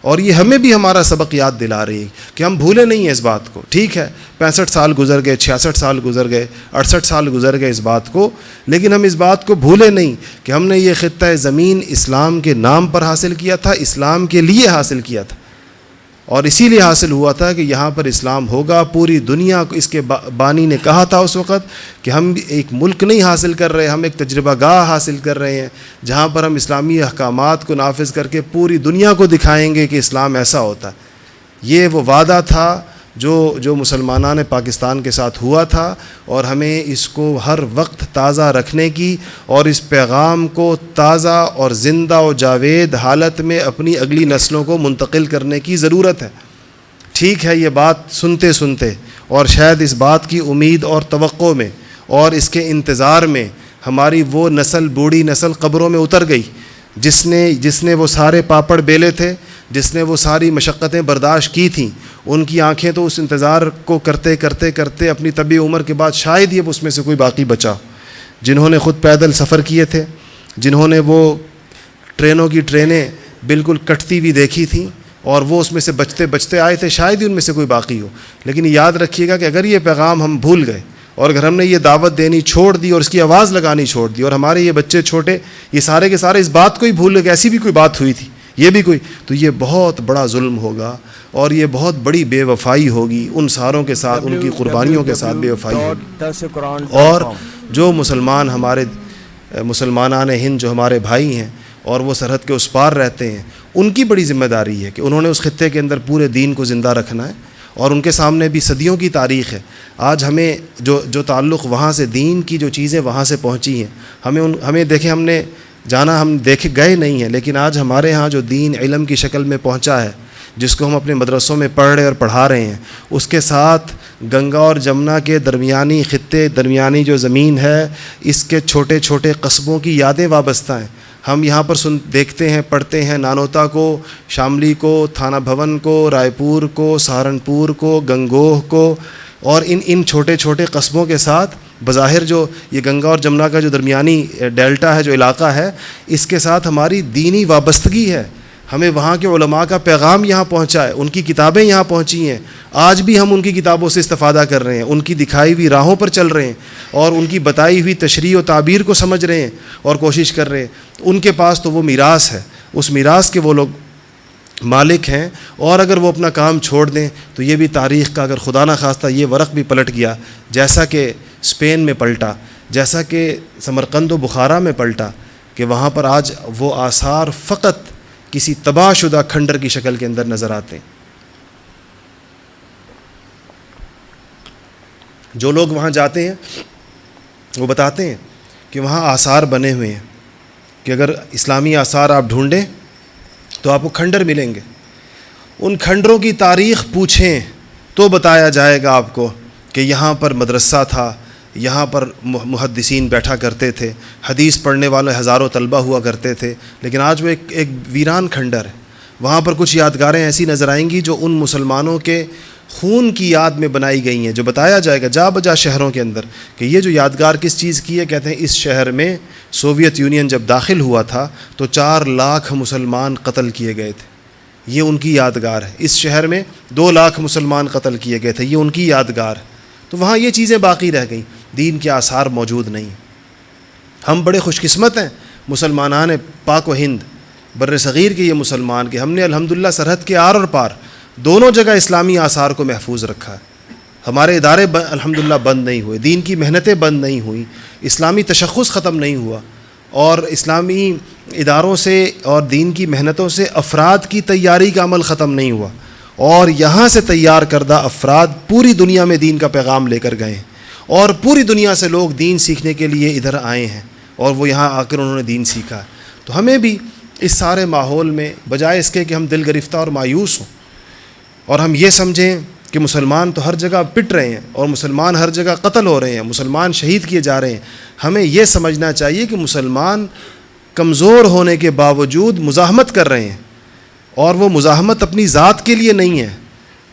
اور یہ ہمیں بھی ہمارا سبق یاد دلا رہی ہے کہ ہم بھولے نہیں ہیں اس بات کو. ٹھیک ہے, 65 سال گزر گئے, 66 سال گزر گئے, 68 سال گزر گئے اس بات کو, لیکن ہم اس بات کو بھولے نہیں کہ ہم نے یہ خطہ زمین اسلام کے نام پر حاصل کیا تھا, اسلام کے لیے حاصل کیا تھا, اور اسی لیے حاصل ہوا تھا کہ یہاں پر اسلام ہوگا. پوری دنیا کو اس کے بانی نے کہا تھا اس وقت کہ ہم ایک ملک نہیں حاصل کر رہے, ہم ایک تجربہ گاہ حاصل کر رہے ہیں جہاں پر ہم اسلامی احکامات کو نافذ کر کے پوری دنیا کو دکھائیں گے کہ اسلام ایسا ہوتا ہے. یہ وہ وعدہ تھا جو مسلمانان پاکستان کے ساتھ ہوا تھا, اور ہمیں اس کو ہر وقت تازہ رکھنے کی, اور اس پیغام کو تازہ اور زندہ و جاوید حالت میں اپنی اگلی نسلوں کو منتقل کرنے کی ضرورت ہے. ٹھیک ہے, یہ بات سنتے سنتے, اور شاید اس بات کی امید اور توقع میں اور اس کے انتظار میں ہماری وہ نسل, بوڑھی نسل قبروں میں اتر گئی جس نے وہ سارے پاپڑ بیلے تھے, جس نے وہ ساری مشقتیں برداشت کی تھیں. ان کی آنکھیں تو اس انتظار کو کرتے کرتے کرتے اپنی طبی عمر کے بعد شاید یہ اس میں سے کوئی باقی بچا, جنہوں نے خود پیدل سفر کیے تھے, جنہوں نے وہ ٹرینوں کی ٹرینیں بالکل کٹتی ہوئی دیکھی تھیں, اور وہ اس میں سے بچتے بچتے آئے تھے، شاید ہی ان میں سے کوئی باقی ہو. لیکن یاد رکھیے گا کہ اگر یہ پیغام ہم بھول گئے اور اگر ہم نے یہ دعوت دینی چھوڑ دی اور اس کی آواز لگانی چھوڑ دی اور ہمارے یہ بچے چھوٹے یہ سارے کے سارے اس بات کو ہی بھول گئے کہ ایسی بھی کوئی بات ہوئی تھی، یہ بھی کوئی، تو یہ بہت بڑا ظلم ہوگا اور یہ بہت بڑی بے وفائی ہوگی ان ساروں کے ساتھ، ان کی قربانیوں کے ساتھ بے وفائی ہوگی. اور جو مسلمان ہمارے مسلمانان ہند جو ہمارے بھائی ہیں اور وہ سرحد کے اس پار رہتے ہیں، ان کی بڑی ذمہ داری ہے کہ انہوں نے اس خطے کے اندر پورے دین کو زندہ رکھنا ہے اور ان کے سامنے بھی صدیوں کی تاریخ ہے. آج ہمیں جو تعلق وہاں سے دین کی جو چیزیں وہاں سے پہنچی ہیں، ہمیں دیکھیں، ہم نے جانا، ہم دیکھے گئے نہیں ہیں، لیکن آج ہمارے ہاں جو دین علم کی شکل میں پہنچا ہے جس کو ہم اپنے مدرسوں میں پڑھ رہے اور پڑھا رہے ہیں، اس کے ساتھ گنگا اور جمنا کے درمیانی خطے، درمیانی جو زمین ہے، اس کے چھوٹے چھوٹے قصبوں کی یادیں وابستہ ہیں. ہم یہاں پر دیکھتے ہیں، پڑھتے ہیں نانوتا کو، شاملی کو، تھانہ بھون کو، رائے پور کو، سہارنپور کو، گنگوہ کو، اور ان چھوٹے چھوٹے قصبوں کے ساتھ بظاہر جو یہ گنگا اور جمنا کا جو درمیانی ڈیلٹا ہے، جو علاقہ ہے، اس کے ساتھ ہماری دینی وابستگی ہے. ہمیں وہاں کے علماء کا پیغام یہاں پہنچا ہے، ان کی کتابیں یہاں پہنچی ہیں. آج بھی ہم ان کی کتابوں سے استفادہ کر رہے ہیں، ان کی دکھائی ہوئی راہوں پر چل رہے ہیں اور ان کی بتائی ہوئی تشریح و تعبیر کو سمجھ رہے ہیں اور کوشش کر رہے ہیں. ان کے پاس تو وہ میراث ہے، اس میراث کے وہ لوگ مالک ہیں، اور اگر وہ اپنا کام چھوڑ دیں تو یہ بھی تاریخ کا اگر خدا نخواستہ یہ ورق بھی پلٹ گیا، جیسا کہ اسپین میں پلٹا، جیسا کہ سمرقند و بخارا میں پلٹا، کہ وہاں پر آج وہ آثار فقط کسی تباہ شدہ کھنڈر کی شکل کے اندر نظر آتے ہیں. جو لوگ وہاں جاتے ہیں وہ بتاتے ہیں کہ وہاں آثار بنے ہوئے ہیں کہ اگر اسلامی آثار آپ ڈھونڈیں تو آپ کو کھنڈر ملیں گے. ان کھنڈروں کی تاریخ پوچھیں تو بتایا جائے گا آپ کو کہ یہاں پر مدرسہ تھا، یہاں پر محدثین بیٹھا کرتے تھے، حدیث پڑھنے والے ہزاروں طلبہ ہوا کرتے تھے، لیکن آج وہ ایک ویران کھنڈر ہے. وہاں پر کچھ یادگاریں ایسی نظر آئیں گی جو ان مسلمانوں کے خون کی یاد میں بنائی گئی ہیں، جو بتایا جائے گا جا بجا شہروں کے اندر کہ یہ جو یادگار کس چیز کی ہے. کہتے ہیں اس شہر میں سوویت یونین جب داخل ہوا تھا تو 4 لاکھ مسلمان قتل کیے گئے تھے، یہ ان کی یادگار ہے. اس شہر میں 2 لاکھ مسلمان قتل کیے گئے تھے، یہ ان کی یادگار ہے. تو وہاں یہ چیزیں باقی رہ گئیں، دین کے آثار موجود نہیں. ہم بڑے خوش قسمت ہیں مسلمانان پاک و ہند بر صغیر کے، یہ مسلمان کہ ہم نے الحمدللہ سرحد کے آر اور پار دونوں جگہ اسلامی آثار کو محفوظ رکھا ہے. ہمارے ادارے الحمدللہ بند نہیں ہوئے، دین کی محنتیں بند نہیں ہوئیں، اسلامی تشخص ختم نہیں ہوا، اور اسلامی اداروں سے اور دین کی محنتوں سے افراد کی تیاری کا عمل ختم نہیں ہوا، اور یہاں سے تیار کردہ افراد پوری دنیا میں دین کا پیغام لے کر گئے ہیں، اور پوری دنیا سے لوگ دین سیکھنے کے لیے ادھر آئے ہیں اور وہ یہاں آ کر انہوں نے دین سیکھا. تو ہمیں بھی اس سارے ماحول میں بجائے اس کے کہ ہم دل گرفتہ اور مایوس ہوں اور ہم یہ سمجھیں کہ مسلمان تو ہر جگہ پٹ رہے ہیں اور مسلمان ہر جگہ قتل ہو رہے ہیں، مسلمان شہید کیے جا رہے ہیں، ہمیں یہ سمجھنا چاہیے کہ مسلمان کمزور ہونے کے باوجود مزاحمت کر رہے ہیں، اور وہ مزاحمت اپنی ذات کے لیے نہیں ہے،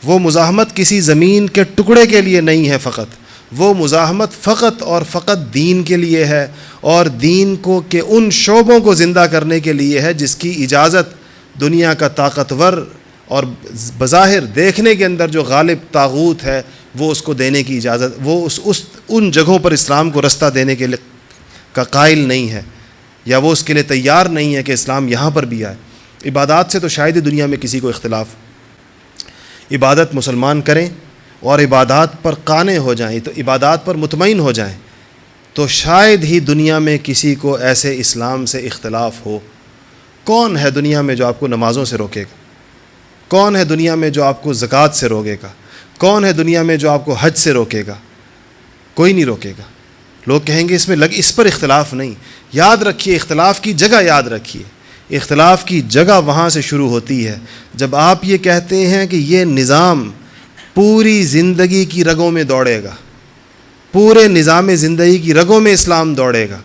وہ مزاحمت کسی زمین کے ٹکڑے کے لیے نہیں ہے، فقط وہ مزاحمت فقط اور فقط دین کے لیے ہے، اور دین کو کہ ان شعبوں کو زندہ کرنے کے لیے ہے جس کی اجازت دنیا کا طاقتور اور بظاہر دیکھنے کے اندر جو غالب طاغوت ہے وہ اس کو دینے کی اجازت، وہ ان جگہوں پر اسلام کو رستہ دینے کے لیے کا قائل نہیں ہے، یا وہ اس کے لیے تیار نہیں ہے کہ اسلام یہاں پر بھی آئے. عبادات سے تو شاید ہی دنیا میں کسی کو اختلاف، عبادت مسلمان کریں اور عبادات پر قانع ہو جائیں، تو عبادات پر مطمئن ہو جائیں، تو شاید ہی دنیا میں کسی کو ایسے اسلام سے اختلاف ہو. کون ہے دنیا میں جو آپ کو نمازوں سے روکے گا؟ کون ہے دنیا میں جو آپ کو زکوٰۃ سے روکے گا؟ کون ہے دنیا میں جو آپ کو حج سے روکے گا؟ کوئی نہیں روکے گا. لوگ کہیں گے اس پر اختلاف نہیں. یاد رکھیے، اختلاف کی جگہ یاد رکھیے، اختلاف کی جگہ وہاں سے شروع ہوتی ہے جب آپ یہ کہتے ہیں کہ یہ نظام پوری زندگی کی رگوں میں دوڑے گا، پورے نظام زندگی کی رگوں میں اسلام دوڑے گا،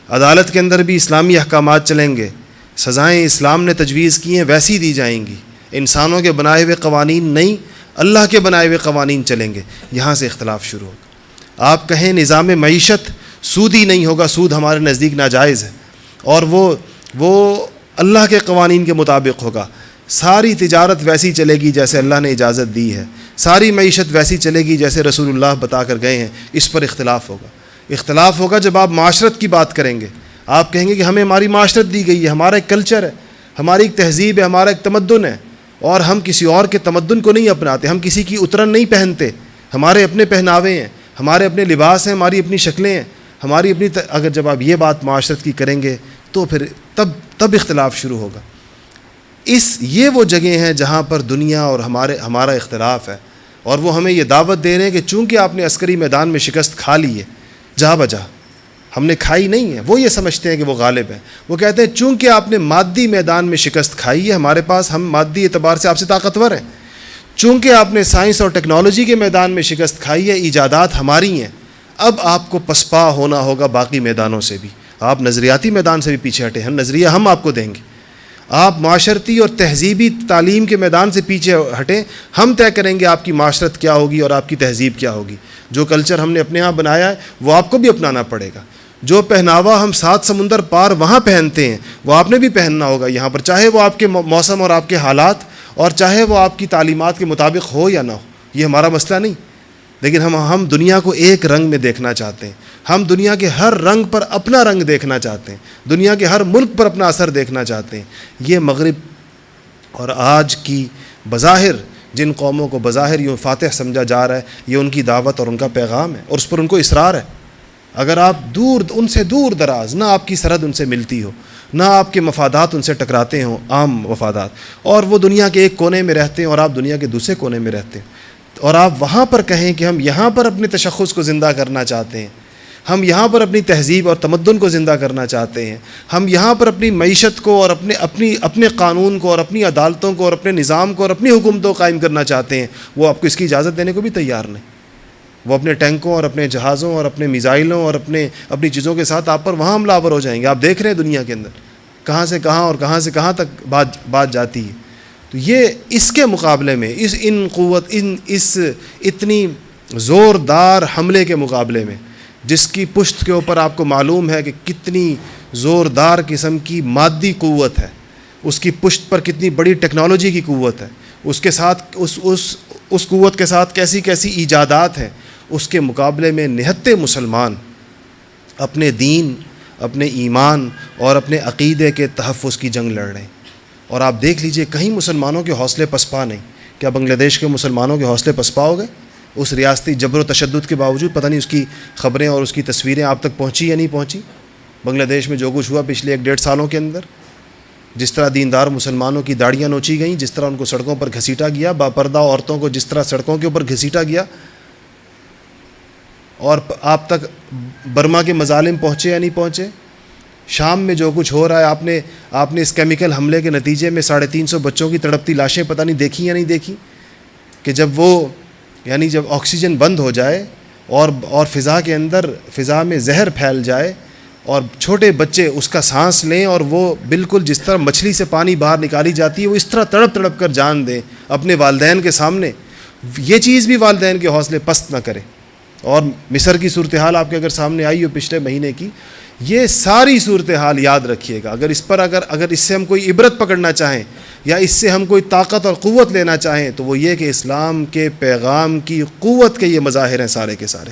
عدالت کے اندر بھی اسلامی احکامات چلیں گے، سزائیں اسلام نے تجویز کی ہیں ویسی دی جائیں گی، انسانوں کے بنائے ہوئے قوانین نہیں، اللہ کے بنائے ہوئے قوانین چلیں گے. یہاں سے اختلاف شروع ہوگا. آپ کہیں نظام معیشت سودی نہیں ہوگا، سود ہمارے نزدیک ناجائز ہے اور وہ اللہ کے قوانین کے مطابق ہوگا، ساری تجارت ویسی چلے گی جیسے اللہ نے اجازت دی ہے, ساری معیشت ویسی چلے گی جیسے رسول اللہ بتا کر گئے ہیں, اس پر اختلاف ہوگا. اختلاف ہوگا جب آپ معاشرت کی بات کریں گے. آپ کہیں گے کہ ہمیں ہماری معاشرت دی گئی ہے, ہمارا ایک کلچر ہے, ہماری ایک تہذیب ہے, ہمارا ایک تمدن ہے, اور ہم کسی اور کے تمدن کو نہیں اپناتے, ہم کسی کی اترن نہیں پہنتے, ہمارے اپنے پہناوے ہیں, ہمارے اپنے لباس ہیں, ہماری اپنی شکلیں ہیں, ہماری اپنی اگر جب آپ یہ بات معاشرت کی کریں گے تو پھر تب اختلاف شروع ہوگا. یہ وہ جگہیں ہیں جہاں پر دنیا اور ہمارا اختلاف ہے, اور وہ ہمیں یہ دعوت دے رہے ہیں کہ چونکہ آپ نے عسکری میدان میں شکست کھا لی ہے, جا بجا, ہم نے کھائی نہیں ہے. وہ یہ سمجھتے ہیں کہ وہ غالب ہیں. وہ کہتے ہیں چونکہ آپ نے مادی میدان میں شکست کھائی ہے, ہمارے پاس ہم مادی اعتبار سے آپ سے طاقتور ہیں. چونکہ آپ نے سائنس اور ٹیکنالوجی کے میدان میں شکست کھائی ہے, ایجادات ہماری ہیں, اب آپ کو پسپا ہونا ہوگا باقی میدانوں سے بھی. آپ نظریاتی میدان سے بھی پیچھے ہٹے, ہم نظریہ ہم آپ کو دیں گے. آپ معاشرتی اور تہذیبی تعلیم کے میدان سے پیچھے ہٹیں, ہم طے کریں گے آپ کی معاشرت کیا ہوگی اور آپ کی تہذیب کیا ہوگی. جو کلچر ہم نے اپنے ہاں بنایا ہے وہ آپ کو بھی اپنانا پڑے گا. جو پہناوا ہم 7 سمندر پار وہاں پہنتے ہیں وہ آپ نے بھی پہننا ہوگا یہاں پر, چاہے وہ آپ کے موسم اور آپ کے حالات, اور چاہے وہ آپ کی تعلیمات کے مطابق ہو یا نہ ہو. یہ ہمارا مسئلہ نہیں, لیکن ہم دنیا کو ایک رنگ میں دیکھنا چاہتے ہیں. ہم دنیا کے ہر رنگ پر اپنا رنگ دیکھنا چاہتے ہیں, دنیا کے ہر ملک پر اپنا اثر دیکھنا چاہتے ہیں. یہ مغرب اور آج کی بظاہر جن قوموں کو بظاہر یوں فاتح سمجھا جا رہا ہے, یہ ان کی دعوت اور ان کا پیغام ہے, اور اس پر ان کو اصرار ہے. اگر آپ ان سے دور دراز, نہ آپ کی سرحد ان سے ملتی ہو, نہ آپ کے مفادات ان سے ٹکراتے ہوں, عام مفادات, اور وہ دنیا کے ایک کونے میں رہتے ہیں اور آپ دنیا کے دوسرے کونے میں رہتے ہیں, اور آپ وہاں پر کہیں کہ ہم یہاں پر اپنے تشخص کو زندہ کرنا چاہتے ہیں, ہم یہاں پر اپنی تہذیب اور تمدن کو زندہ کرنا چاہتے ہیں, ہم یہاں پر اپنی معیشت کو اور اپنے قانون کو اور اپنی عدالتوں کو اور اپنے نظام کو اور اپنی حکومتوں کو قائم کرنا چاہتے ہیں, وہ آپ کو اس کی اجازت دینے کو بھی تیار نہیں. وہ اپنے ٹینکوں اور اپنے جہازوں اور اپنے میزائلوں اور اپنی چیزوں کے ساتھ آپ پر وہاں حملہ آور ہو جائیں گے. آپ دیکھ رہے ہیں دنیا کے اندر کہاں سے کہاں اور کہاں سے کہاں تک بات جاتی ہے. تو یہ اس کے مقابلے میں اس اتنی زوردار حملے کے مقابلے میں, جس کی پشت کے اوپر آپ کو معلوم ہے کہ کتنی زوردار قسم کی مادی قوت ہے, اس کی پشت پر کتنی بڑی ٹیکنالوجی کی قوت ہے, اس کے ساتھ اس قوت کے ساتھ کیسی کیسی ایجادات ہیں, اس کے مقابلے میں نہتے مسلمان اپنے دین, اپنے ایمان اور اپنے عقیدے کے تحفظ کی جنگ لڑ رہے ہیں. اور آپ دیکھ لیجئے کہیں مسلمانوں کے حوصلے پسپا نہیں. کیا بنگلہ دیش کے مسلمانوں کے حوصلے پسپا ہو گئے؟ اس ریاستی جبر و تشدد کے باوجود پتہ نہیں اس کی خبریں اور اس کی تصویریں آپ تک پہنچی یا نہیں پہنچی. بنگلہ دیش میں جو کچھ ہوا پچھلے 1-1.5 سالوں کے اندر, جس طرح دیندار مسلمانوں کی داڑیاں نوچی گئیں, جس طرح ان کو سڑکوں پر گھسیٹا گیا, باپردہ عورتوں کو جس طرح سڑکوں کے اوپر گھسیٹا گیا, اور آپ تک برما کے مظالم پہنچے یا نہیں پہنچے. شام میں جو کچھ ہو رہا ہے, آپ نے اس کیمیکل حملے کے نتیجے میں 350 بچوں کی تڑپتی لاشیں پتہ نہیں دیکھی یا نہیں دیکھی, کہ جب آکسیجن بند ہو جائے اور فضا میں زہر پھیل جائے اور چھوٹے بچے اس کا سانس لیں, اور وہ بالکل جس طرح مچھلی سے پانی باہر نکالی جاتی ہے وہ اس طرح تڑپ کر جان دیں اپنے والدین کے سامنے. یہ چیز بھی والدین کے حوصلے پست نہ کرے. اور مصر کی صورتحال آپ کے اگر سامنے آئی ہو پچھلے مہینے کی, یہ ساری صورتحال یاد رکھیے گا. اگر اس سے ہم کوئی عبرت پکڑنا چاہیں یا اس سے ہم کوئی طاقت اور قوت لینا چاہیں تو وہ یہ کہ اسلام کے پیغام کی قوت کے یہ مظاہر ہیں سارے کے سارے.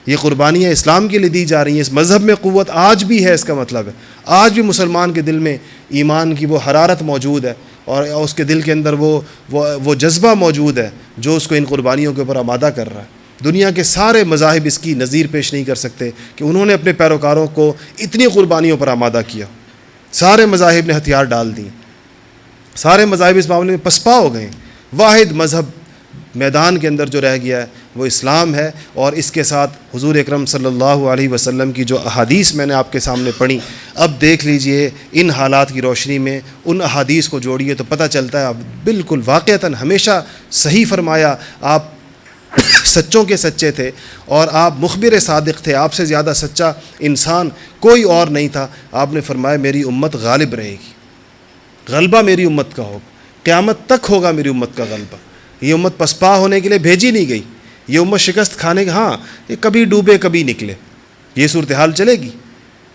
یہ قربانیاں اسلام کے لیے دی جا رہی ہیں. اس مذہب میں قوت آج بھی ہے. اس کا مطلب ہے آج بھی مسلمان کے دل میں ایمان کی وہ حرارت موجود ہے, اور اس کے دل کے اندر وہ جذبہ موجود ہے جو اس کو ان قربانیوں کے اوپر آمادہ کر رہا ہے. دنیا کے سارے مذاہب اس کی نظیر پیش نہیں کر سکتے کہ انہوں نے اپنے پیروکاروں کو اتنی قربانیوں پر آمادہ کیا. سارے مذاہب نے ہتھیار ڈال دیے, سارے مذاہب اس معاملے میں پسپا ہو گئے. واحد مذہب میدان کے اندر جو رہ گیا ہے وہ اسلام ہے. اور اس کے ساتھ حضور اکرم صلی اللہ علیہ وسلم کی جو احادیث میں نے آپ کے سامنے پڑھی, اب دیکھ لیجئے ان حالات کی روشنی میں ان احادیث کو جوڑیے تو پتہ چلتا ہے آپ بالکل واقعتاً ہمیشہ صحیح فرمایا. آپ سچوں کے سچے تھے اور آپ مخبر صادق تھے. آپ سے زیادہ سچا انسان کوئی اور نہیں تھا. آپ نے فرمایا میری امت غالب رہے گی, غلبہ میری امت کا ہوگا, قیامت تک ہوگا میری امت کا غلبہ. یہ امت پسپا ہونے کے لیے بھیجی نہیں گئی. یہ امت شکست کھانے کا, یہ کبھی ڈوبے کبھی نکلے, یہ صورتحال چلے گی.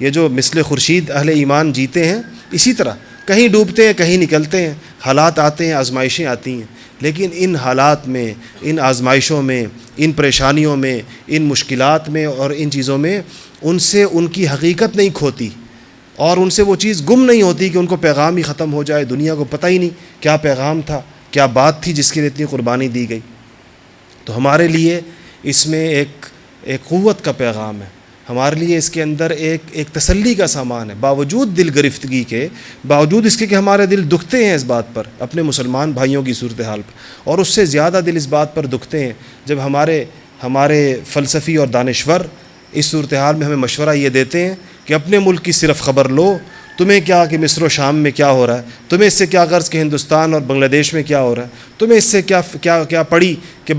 یہ جو مثل خورشید اہل ایمان جیتے ہیں اسی طرح کہیں ڈوبتے ہیں کہیں نکلتے ہیں، حالات آتے ہیں، آزمائشیں آتی ہیں، لیکن ان حالات میں، ان آزمائشوں میں، ان پریشانیوں میں، ان مشکلات میں اور ان چیزوں میں ان سے ان کی حقیقت نہیں کھوتی، اور ان سے وہ چیز گم نہیں ہوتی کہ ان کو پیغام ہی ختم ہو جائے، دنیا کو پتہ ہی نہیں کیا پیغام تھا، کیا بات تھی جس کے لیے اتنی قربانی دی گئی۔ تو ہمارے لیے اس میں ایک قوت کا پیغام ہے، ہمارے لیے اس کے اندر ایک تسلی کا سامان ہے، باوجود دل گرفتگی کے، باوجود اس کے کہ ہمارے دل دکھتے ہیں اس بات پر، اپنے مسلمان بھائیوں کی صورتحال پر، اور اس سے زیادہ دل اس بات پر دکھتے ہیں جب ہمارے فلسفی اور دانشور اس صورتحال میں ہمیں مشورہ یہ دیتے ہیں کہ اپنے ملک کی صرف خبر لو، تمہیں کیا کہ مصر و شام میں کیا ہو رہا ہے، تمہیں اس سے کیا غرض کہ ہندوستان اور بنگلہ دیش میں کیا ہو رہا ہے، تمہیں اس سے کیا پڑی کہ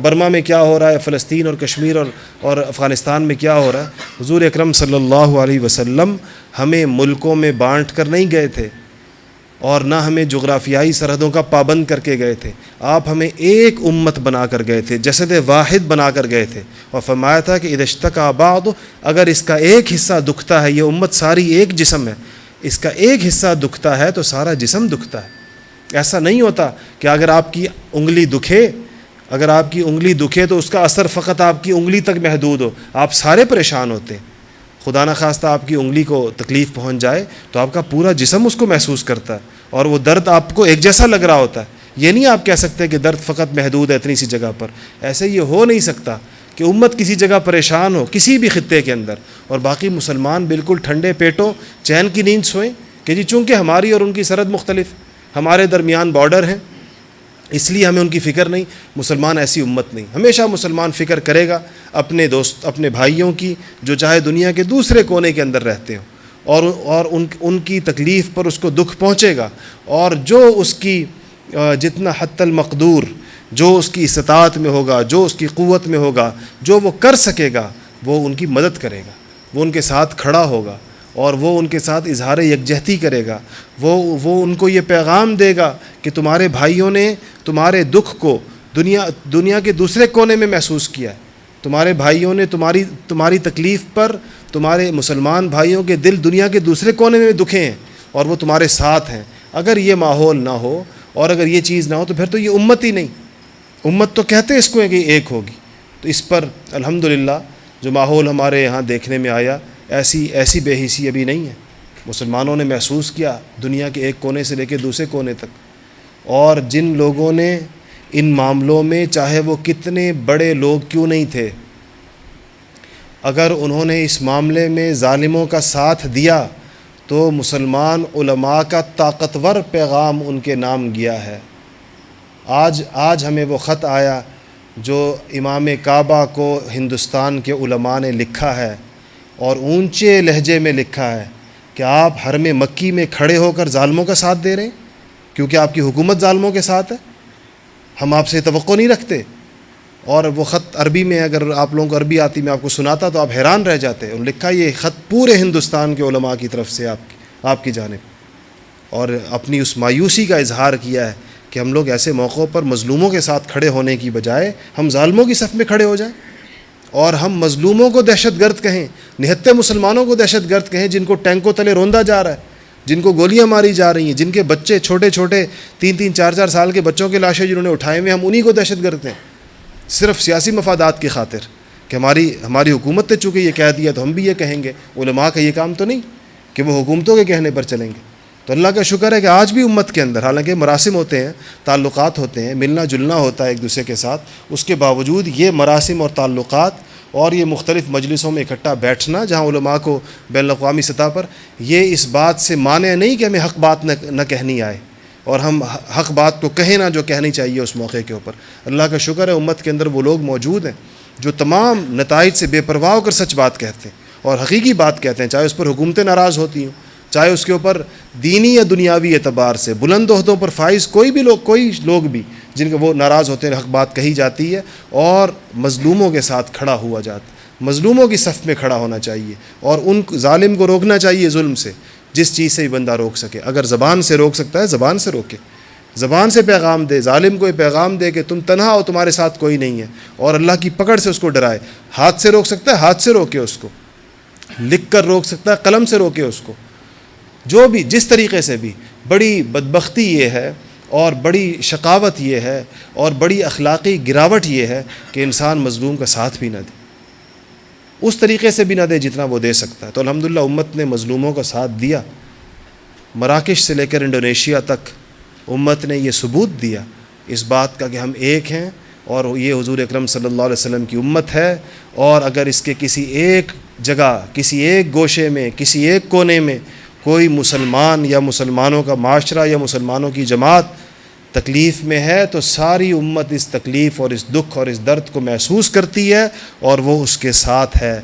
برما میں کیا ہو رہا ہے، فلسطین اور کشمیر اور افغانستان میں کیا ہو رہا ہے۔ حضور اکرم صلی اللہ علیہ وسلم ہمیں ملکوں میں بانٹ کر نہیں گئے تھے، اور نہ ہمیں جغرافیائی سرحدوں کا پابند کر کے گئے تھے، آپ ہمیں ایک امت بنا کر گئے تھے، جسد واحد بنا کر گئے تھے، اور فرمایا تھا کہ اذا اشتکا بعض، اگر اس کا ایک حصہ دکھتا ہے، یہ امت ساری ایک جسم ہے، اس کا ایک حصہ دکھتا ہے تو سارا جسم دکھتا ہے۔ ایسا نہیں ہوتا کہ اگر آپ کی انگلی دکھے تو اس کا اثر فقط آپ کی انگلی تک محدود ہو، آپ سارے پریشان ہوتے ہیں۔ خدا نخواستہ آپ کی انگلی کو تکلیف پہنچ جائے تو آپ کا پورا جسم اس کو محسوس کرتا ہے، اور وہ درد آپ کو ایک جیسا لگ رہا ہوتا ہے۔ یہ نہیں آپ کہہ سکتے کہ درد فقط محدود ہے اتنی سی جگہ پر، ایسے یہ ہو نہیں سکتا کہ امت کسی جگہ پریشان ہو کسی بھی خطے کے اندر، اور باقی مسلمان بالکل ٹھنڈے پیٹوں چین کی نیند سوئیں کہ جی چونکہ ہماری اور ان کی سرحد مختلف، ہمارے درمیان بارڈر ہیں اس لیے ہمیں ان کی فکر نہیں۔ مسلمان ایسی امت نہیں، ہمیشہ مسلمان فکر کرے گا اپنے دوست، اپنے بھائیوں کی، جو چاہے دنیا کے دوسرے کونے کے اندر رہتے ہوں، اور ان کی تکلیف پر اس کو دکھ پہنچے گا، اور جو اس کی جتنا حتی المقدور، جو اس کی استطاعت میں ہوگا، جو اس کی قوت میں ہوگا، جو وہ کر سکے گا، وہ ان کی مدد کرے گا، وہ ان کے ساتھ کھڑا ہوگا، اور وہ ان کے ساتھ اظہار یکجہتی کرے گا، وہ ان کو یہ پیغام دے گا کہ تمہارے بھائیوں نے تمہارے دکھ کو دنیا کے دوسرے کونے میں محسوس کیا ہے، تمہارے بھائیوں نے تمہاری تکلیف پر، تمہارے مسلمان بھائیوں کے دل دنیا کے دوسرے کونے میں دکھے ہیں، اور وہ تمہارے ساتھ ہیں۔ اگر یہ ماحول نہ ہو اور اگر یہ چیز نہ ہو تو پھر تو یہ امت ہی نہیں۔ امت تو کہتے ہیں اس کو ہے کہ ایک ہوگی، تو اس پر الحمدللہ جو ماحول ہمارے یہاں دیکھنے میں آیا، ایسی بے حسی ابھی نہیں ہے۔ مسلمانوں نے محسوس کیا دنیا کے ایک کونے سے لے کے دوسرے کونے تک، اور جن لوگوں نے ان معاملوں میں، چاہے وہ کتنے بڑے لوگ کیوں نہیں تھے، اگر انہوں نے اس معاملے میں ظالموں کا ساتھ دیا تو مسلمان علماء کا طاقتور پیغام ان کے نام گیا ہے۔ آج ہمیں وہ خط آیا جو امام کعبہ کو ہندوستان کے علماء نے لکھا ہے، اور اونچے لہجے میں لکھا ہے کہ آپ حرم مکی میں کھڑے ہو کر ظالموں کا ساتھ دے رہے ہیں کیونکہ آپ کی حکومت ظالموں کے ساتھ ہے، ہم آپ سے توقع نہیں رکھتے۔ اور وہ خط عربی میں، اگر آپ لوگوں کو عربی آتی میں آپ کو سناتا تو آپ حیران رہ جاتے۔ اور لکھا یہ خط پورے ہندوستان کے علماء کی طرف سے آپ کی جانب، اور اپنی اس مایوسی کا اظہار کیا ہے کہ ہم لوگ ایسے موقعوں پر مظلوموں کے ساتھ کھڑے ہونے کی بجائے ہم ظالموں کی صف میں کھڑے ہو جائیں، اور ہم مظلوموں کو دہشت گرد کہیں، نہتے مسلمانوں کو دہشت گرد کہیں، جن کو ٹینکوں تلے روندا جا رہا ہے، جن کو گولیاں ماری جا رہی ہیں، جن کے بچے چھوٹے 3-4 سال کے بچوں کے لاشیں جنہوں نے اٹھائے ہوئے، ہم انہی کو دہشت گرد کہیں صرف سیاسی مفادات کی خاطر کہ ہماری حکومت نے چونکہ یہ کہہ دیا تو ہم بھی یہ کہیں گے۔ علماء کا یہ کام تو نہیں کہ وہ حکومتوں کے کہنے پر چلیں گے۔ تو اللہ کا شکر ہے کہ آج بھی امت کے اندر، حالانکہ مراسم ہوتے ہیں، تعلقات ہوتے ہیں، ملنا جلنا ہوتا ہے ایک دوسرے کے ساتھ، اس کے باوجود یہ مراسم اور تعلقات اور یہ مختلف مجلسوں میں اکٹھا بیٹھنا جہاں علماء کو بین الاقوامی سطح پر، یہ اس بات سے مانع نہیں کہ ہمیں حق بات نہ کہنی آئے، اور ہم حق بات کو کہیں نہ جو کہنی چاہیے اس موقع کے اوپر۔ اللہ کا شکر ہے امت کے اندر وہ لوگ موجود ہیں جو تمام نتائج سے بے پرواہ ہو کر سچ بات کہتے ہیں اور حقیقی بات کہتے ہیں، چاہے اس پر حکومتیں ناراض ہوتی ہوں، چاہے اس کے اوپر دینی یا دنیاوی اعتبار سے بلند عہدوں پر فائز کوئی لوگ بھی جن کے وہ ناراض ہوتے ہیں، حق بات کہی جاتی ہے اور مظلوموں کے ساتھ کھڑا ہوا جاتا ہے، مظلوموں کی صف میں کھڑا ہونا چاہیے، اور ان ظالم کو روکنا چاہیے ظلم سے، جس چیز سے بھی بندہ روک سکے۔ اگر زبان سے روک سکتا ہے زبان سے روکے، زبان سے پیغام دے، ظالم کو یہ پیغام دے کہ تم تنہا ہو، تمہارے ساتھ کوئی نہیں ہے، اور اللہ کی پکڑ سے اس کو ڈرائے۔ ہاتھ سے روک سکتا ہے، ہاتھ سے روکے اس کو، لکھ کر روک سکتا ہے، قلم سے روکے اس کو، جو بھی جس طریقے سے بھی، بڑی بدبختی یہ ہے اور بڑی شقاوت یہ ہے اور بڑی اخلاقی گراوٹ یہ ہے کہ انسان مظلوم کا ساتھ بھی نہ دے، اس طریقے سے بھی نہ دے جتنا وہ دے سکتا ہے۔ تو الحمدللہ امت نے مظلوموں کا ساتھ دیا، مراکش سے لے کر انڈونیشیا تک امت نے یہ ثبوت دیا اس بات کا کہ ہم ایک ہیں اور یہ حضور اکرم صلی اللہ علیہ وسلم کی امت ہے، اور اگر اس کے کسی ایک جگہ، کسی ایک گوشے میں، کسی ایک کونے میں کوئی مسلمان یا مسلمانوں کا معاشرہ یا مسلمانوں کی جماعت تکلیف میں ہے تو ساری امت اس تکلیف اور اس دکھ اور اس درد کو محسوس کرتی ہے اور وہ اس کے ساتھ ہے۔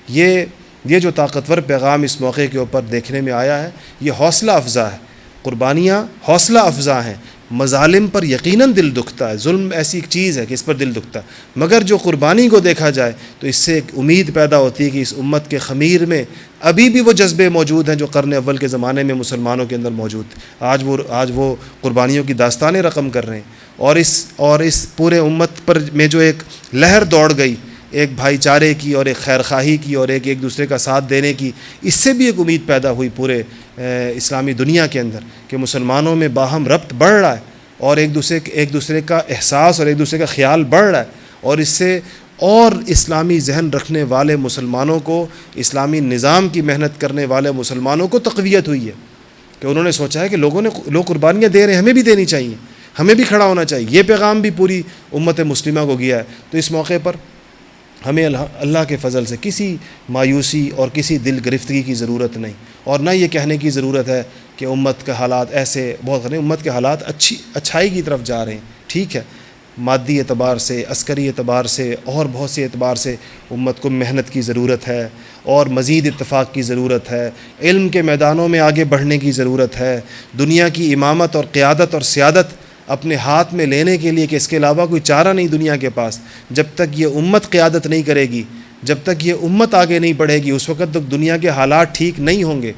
یہ جو طاقتور پیغام اس موقع کے اوپر دیکھنے میں آیا ہے، یہ حوصلہ افزا ہے۔ قربانیاں حوصلہ افزا ہیں، مظالم پر یقیناً دل دکھتا ہے، ظلم ایسی ایک چیز ہے کہ اس پر دل دکھتا ہے، مگر جو قربانی کو دیکھا جائے تو اس سے ایک امید پیدا ہوتی ہے کہ اس امت کے خمیر میں ابھی بھی وہ جذبے موجود ہیں جو قرن اول کے زمانے میں مسلمانوں کے اندر موجود تھے۔ آج وہ قربانیوں کی داستانیں رقم کر رہے ہیں، اور اس پورے امت پر میں جو ایک لہر دوڑ گئی، ایک بھائی چارے کی اور ایک خیر خواہی کی اور ایک دوسرے کا ساتھ دینے کی، اس سے بھی ایک امید پیدا ہوئی پورے اسلامی دنیا کے اندر کہ مسلمانوں میں باہم ربط بڑھ رہا ہے اور ایک دوسرے کا احساس اور ایک دوسرے کا خیال بڑھ رہا ہے، اور اس سے اور اسلامی ذہن رکھنے والے مسلمانوں کو، اسلامی نظام کی محنت کرنے والے مسلمانوں کو تقویت ہوئی ہے کہ انہوں نے سوچا ہے کہ لوگ قربانیاں دے رہے ہیں، ہمیں بھی دینی چاہیے، ہمیں بھی کھڑا ہونا چاہیے۔ یہ پیغام بھی پوری امت مسلمہ کو گیا ہے۔ تو اس موقع پر ہمیں اللہ کے فضل سے کسی مایوسی اور کسی دل گرفتگی کی ضرورت نہیں، اور نہ یہ کہنے کی ضرورت ہے کہ امت کے حالات ایسے بہت نہیں، امت کے حالات اچھائی کی طرف جا رہے ہیں، ٹھیک ہے، مادی اعتبار سے، عسکری اعتبار سے اور بہت سے اعتبار سے امت کو محنت کی ضرورت ہے اور مزید اتفاق کی ضرورت ہے، علم کے میدانوں میں آگے بڑھنے کی ضرورت ہے، دنیا کی امامت اور قیادت اور سیادت اپنے ہاتھ میں لینے کے لیے کہ اس کے علاوہ کوئی چارہ نہیں دنیا کے پاس۔ جب تک یہ امت قیادت نہیں کرے گی، جب تک یہ امت آگے نہیں بڑھے گی، اس وقت تک دنیا کے حالات ٹھیک نہیں ہوں گے۔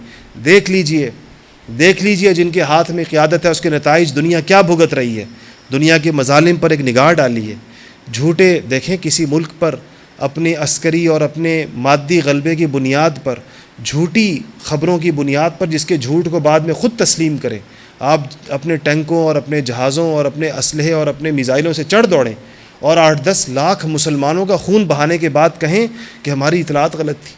دیکھ لیجئے جن کے ہاتھ میں قیادت ہے اس کے نتائج دنیا کیا بھگت رہی ہے۔ دنیا کے مظالم پر ایک نگاہ ڈالیے، جھوٹے دیکھیں کسی ملک پر اپنے عسکری اور اپنے مادی غلبے کی بنیاد پر، جھوٹی خبروں کی بنیاد پر، جس کے جھوٹ کو بعد میں خود تسلیم کریں، آپ اپنے ٹینکوں اور اپنے جہازوں اور اپنے اسلحے اور اپنے میزائلوں سے چڑھ دوڑیں اور 8-10 لاکھ مسلمانوں کا خون بہانے کے بعد کہیں کہ ہماری اطلاعات غلط تھی۔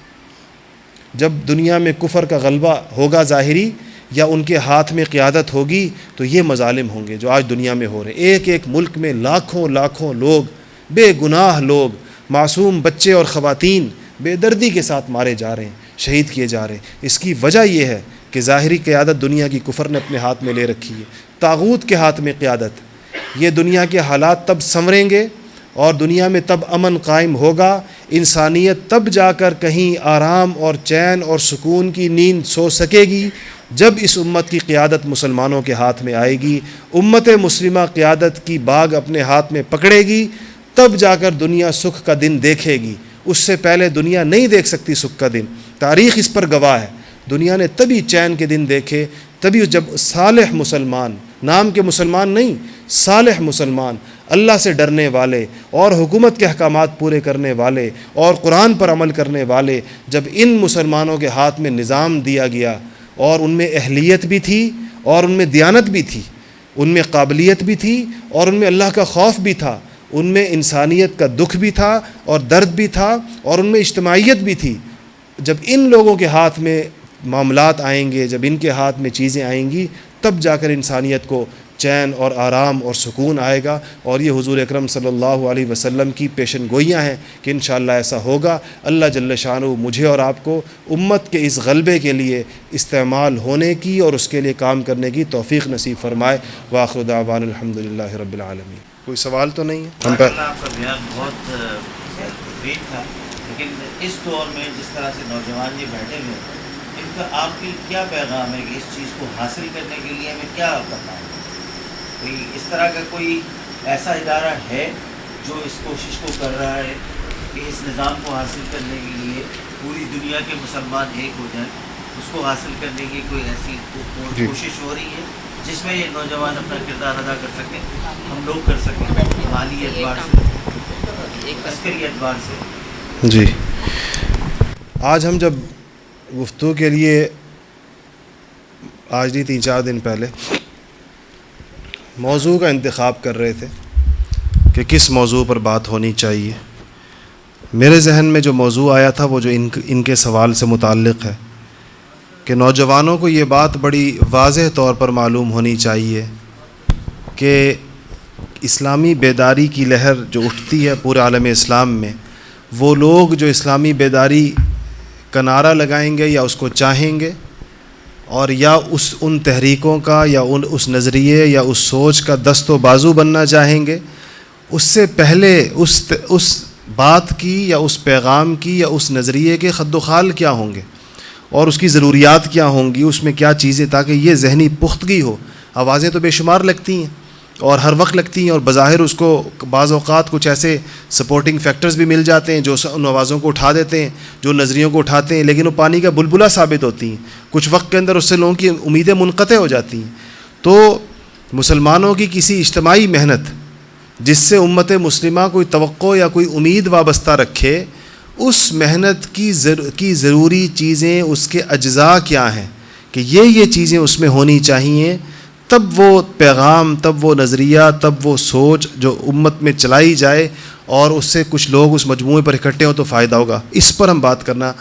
جب دنیا میں کفر کا غلبہ ہوگا ظاہری یا ان کے ہاتھ میں قیادت ہوگی تو یہ مظالم ہوں گے جو آج دنیا میں ہو رہے ہیں۔ ایک ملک میں لاکھوں لوگ، بے گناہ لوگ، معصوم بچے اور خواتین بے دردی کے ساتھ مارے جا رہے ہیں، شہید کیے جا رہے ہیں۔ اس کی وجہ یہ ہے کہ ظاہری قیادت دنیا کی کفر نے اپنے ہاتھ میں لے رکھی ہے، طاغوت کے ہاتھ میں قیادت۔ یہ دنیا کے حالات تب سنوریں گے اور دنیا میں تب امن قائم ہوگا، انسانیت تب جا کر کہیں آرام اور چین اور سکون کی نیند سو سکے گی جب اس امت کی قیادت مسلمانوں کے ہاتھ میں آئے گی۔ امت مسلمہ قیادت کی باغ اپنے ہاتھ میں پکڑے گی، تب جا کر دنیا سکھ کا دن دیکھے گی، اس سے پہلے دنیا نہیں دیکھ سکتی سکھ کا دن۔ تاریخ اس پر گواہ ہے، دنیا نے تبھی چین کے دن دیکھے، تبھی جب صالح مسلمان، نام کے مسلمان نہیں، صالح مسلمان، اللہ سے ڈرنے والے اور حکومت کے احکامات پورے کرنے والے اور قرآن پر عمل کرنے والے، جب ان مسلمانوں کے ہاتھ میں نظام دیا گیا اور ان میں اہلیت بھی تھی اور ان میں دیانت بھی تھی، ان میں قابلیت بھی تھی اور ان میں اللہ کا خوف بھی تھا، ان میں انسانیت کا دکھ بھی تھا اور درد بھی تھا اور ان میں اجتماعیت بھی تھی، جب ان لوگوں کے ہاتھ میں معاملات آئیں گے، جب ان کے ہاتھ میں چیزیں آئیں گی، تب جا کر انسانیت کو چین اور آرام اور سکون آئے گا۔ اور یہ حضور اکرم صلی اللہ علیہ وسلم کی پیشن گوئیاں ہیں کہ انشاءاللہ ایسا ہوگا۔ اللہ جل شانہ مجھے اور آپ کو امت کے اس غلبے کے لیے استعمال ہونے کی اور اس کے لیے کام کرنے کی توفیق نصیب فرمائے۔ وآخر دعوانا الحمدللہ رب العالمین۔ کوئی سوال تو نہیں ہے؟ آپ کا بیان بہت بہترین تھا، لیکن اس دور میں جس طرح سے نوجوان یہ بیٹھے ہوئے ہیں، ان کا آپ کی کیا پیغام ہے کہ اس چیز کو حاصل کرنے کے لیے ہمیں کیا کرنا ہے؟ کوئی اس طرح کا کوئی ایسا ادارہ ہے جو اس کوشش کو کر رہا ہے کہ اس نظام کو حاصل کرنے کے لیے پوری دنیا کے مسلمان ایک ہو جائیں، اس کو حاصل کرنے کی کوئی ایسی کوشش ہو رہی ہے جس میں یہ نوجوان اپنا کردار ادا کر سکیں، ہم لوگ کر سکیں، مالی اعتبار سے، عسکری اعتبار سے؟ جی، آج ہم جب گفتگو کے لیے آج نہیں 3-4 دن پہلے موضوع کا انتخاب کر رہے تھے کہ کس موضوع پر بات ہونی چاہیے. میرے ذہن میں جو موضوع آیا تھا وہ جو ان کے سوال سے متعلق ہے کہ نوجوانوں کو یہ بات بڑی واضح طور پر معلوم ہونی چاہیے کہ اسلامی بیداری کی لہر جو اٹھتی ہے پورے عالم اسلام میں، وہ لوگ جو اسلامی بیداری کا نعرہ لگائیں گے یا اس کو چاہیں گے اور یا ان تحریکوں کا یا اس نظریے یا اس سوچ کا دست و بازو بننا چاہیں گے، اس سے پہلے اس بات کی یا اس پیغام کی یا اس نظریے کے خد و خال کیا ہوں گے اور اس کی ضروریات کیا ہوں گی، اس میں کیا چیزیں، تاکہ یہ ذہنی پختگی ہو. آوازیں تو بے شمار لگتی ہیں اور ہر وقت لگتی ہیں، اور بظاہر اس کو بعض اوقات کچھ ایسے سپورٹنگ فیکٹرز بھی مل جاتے ہیں جو ان آوازوں کو اٹھا دیتے ہیں، جو نظریوں کو اٹھاتے ہیں، لیکن وہ پانی کا بلبلہ ثابت ہوتی ہیں. کچھ وقت کے اندر اس سے لوگوں کی امیدیں منقطع ہو جاتی ہیں. تو مسلمانوں کی کسی اجتماعی محنت جس سے امت مسلمہ کوئی توقع یا کوئی امید وابستہ رکھے، اس محنت کی ضروری چیزیں، اس کے اجزاء کیا ہیں کہ یہ چیزیں اس میں ہونی چاہیے، تب وہ پیغام، تب وہ نظریہ، تب وہ سوچ جو امت میں چلائی جائے اور اس سے کچھ لوگ اس مجموعے پر اکٹھے ہوں تو فائدہ ہوگا. اس پر ہم بات کرنا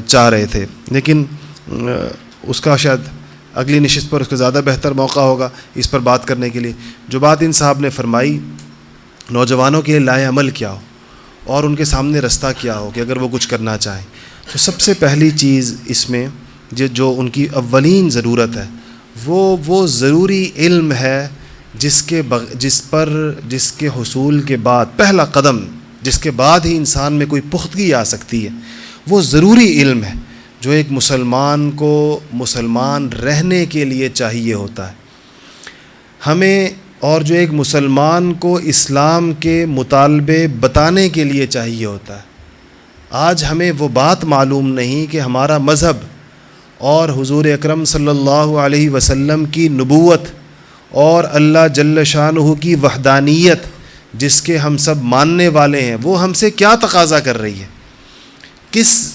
چاہ رہے تھے، لیکن اس کا شاید اگلی نشست پر اس کا زیادہ بہتر موقع ہوگا اس پر بات کرنے کے لیے. جو بات ان صاحب نے فرمائی نوجوانوں کے لائے عمل کیا ہو اور ان کے سامنے رستہ کیا ہو کہ اگر وہ کچھ کرنا چاہیں، تو سب سے پہلی چیز اس میں جو ان کی اولین ضرورت ہے وہ ضروری علم ہے، جس کے حصول کے بعد پہلا قدم، جس کے بعد ہی انسان میں کوئی پختگی آ سکتی ہے، وہ ضروری علم ہے جو ایک مسلمان کو مسلمان رہنے کے لیے چاہیے ہوتا ہے ہمیں، اور جو ایک مسلمان کو اسلام کے مطالبے بتانے کے لیے چاہیے ہوتا ہے. آج ہمیں وہ بات معلوم نہیں کہ ہمارا مذہب اور حضور اکرم صلی اللہ علیہ وسلم کی نبوت اور اللہ جل شانہ کی وحدانیت جس کے ہم سب ماننے والے ہیں، وہ ہم سے کیا تقاضا کر رہی ہے،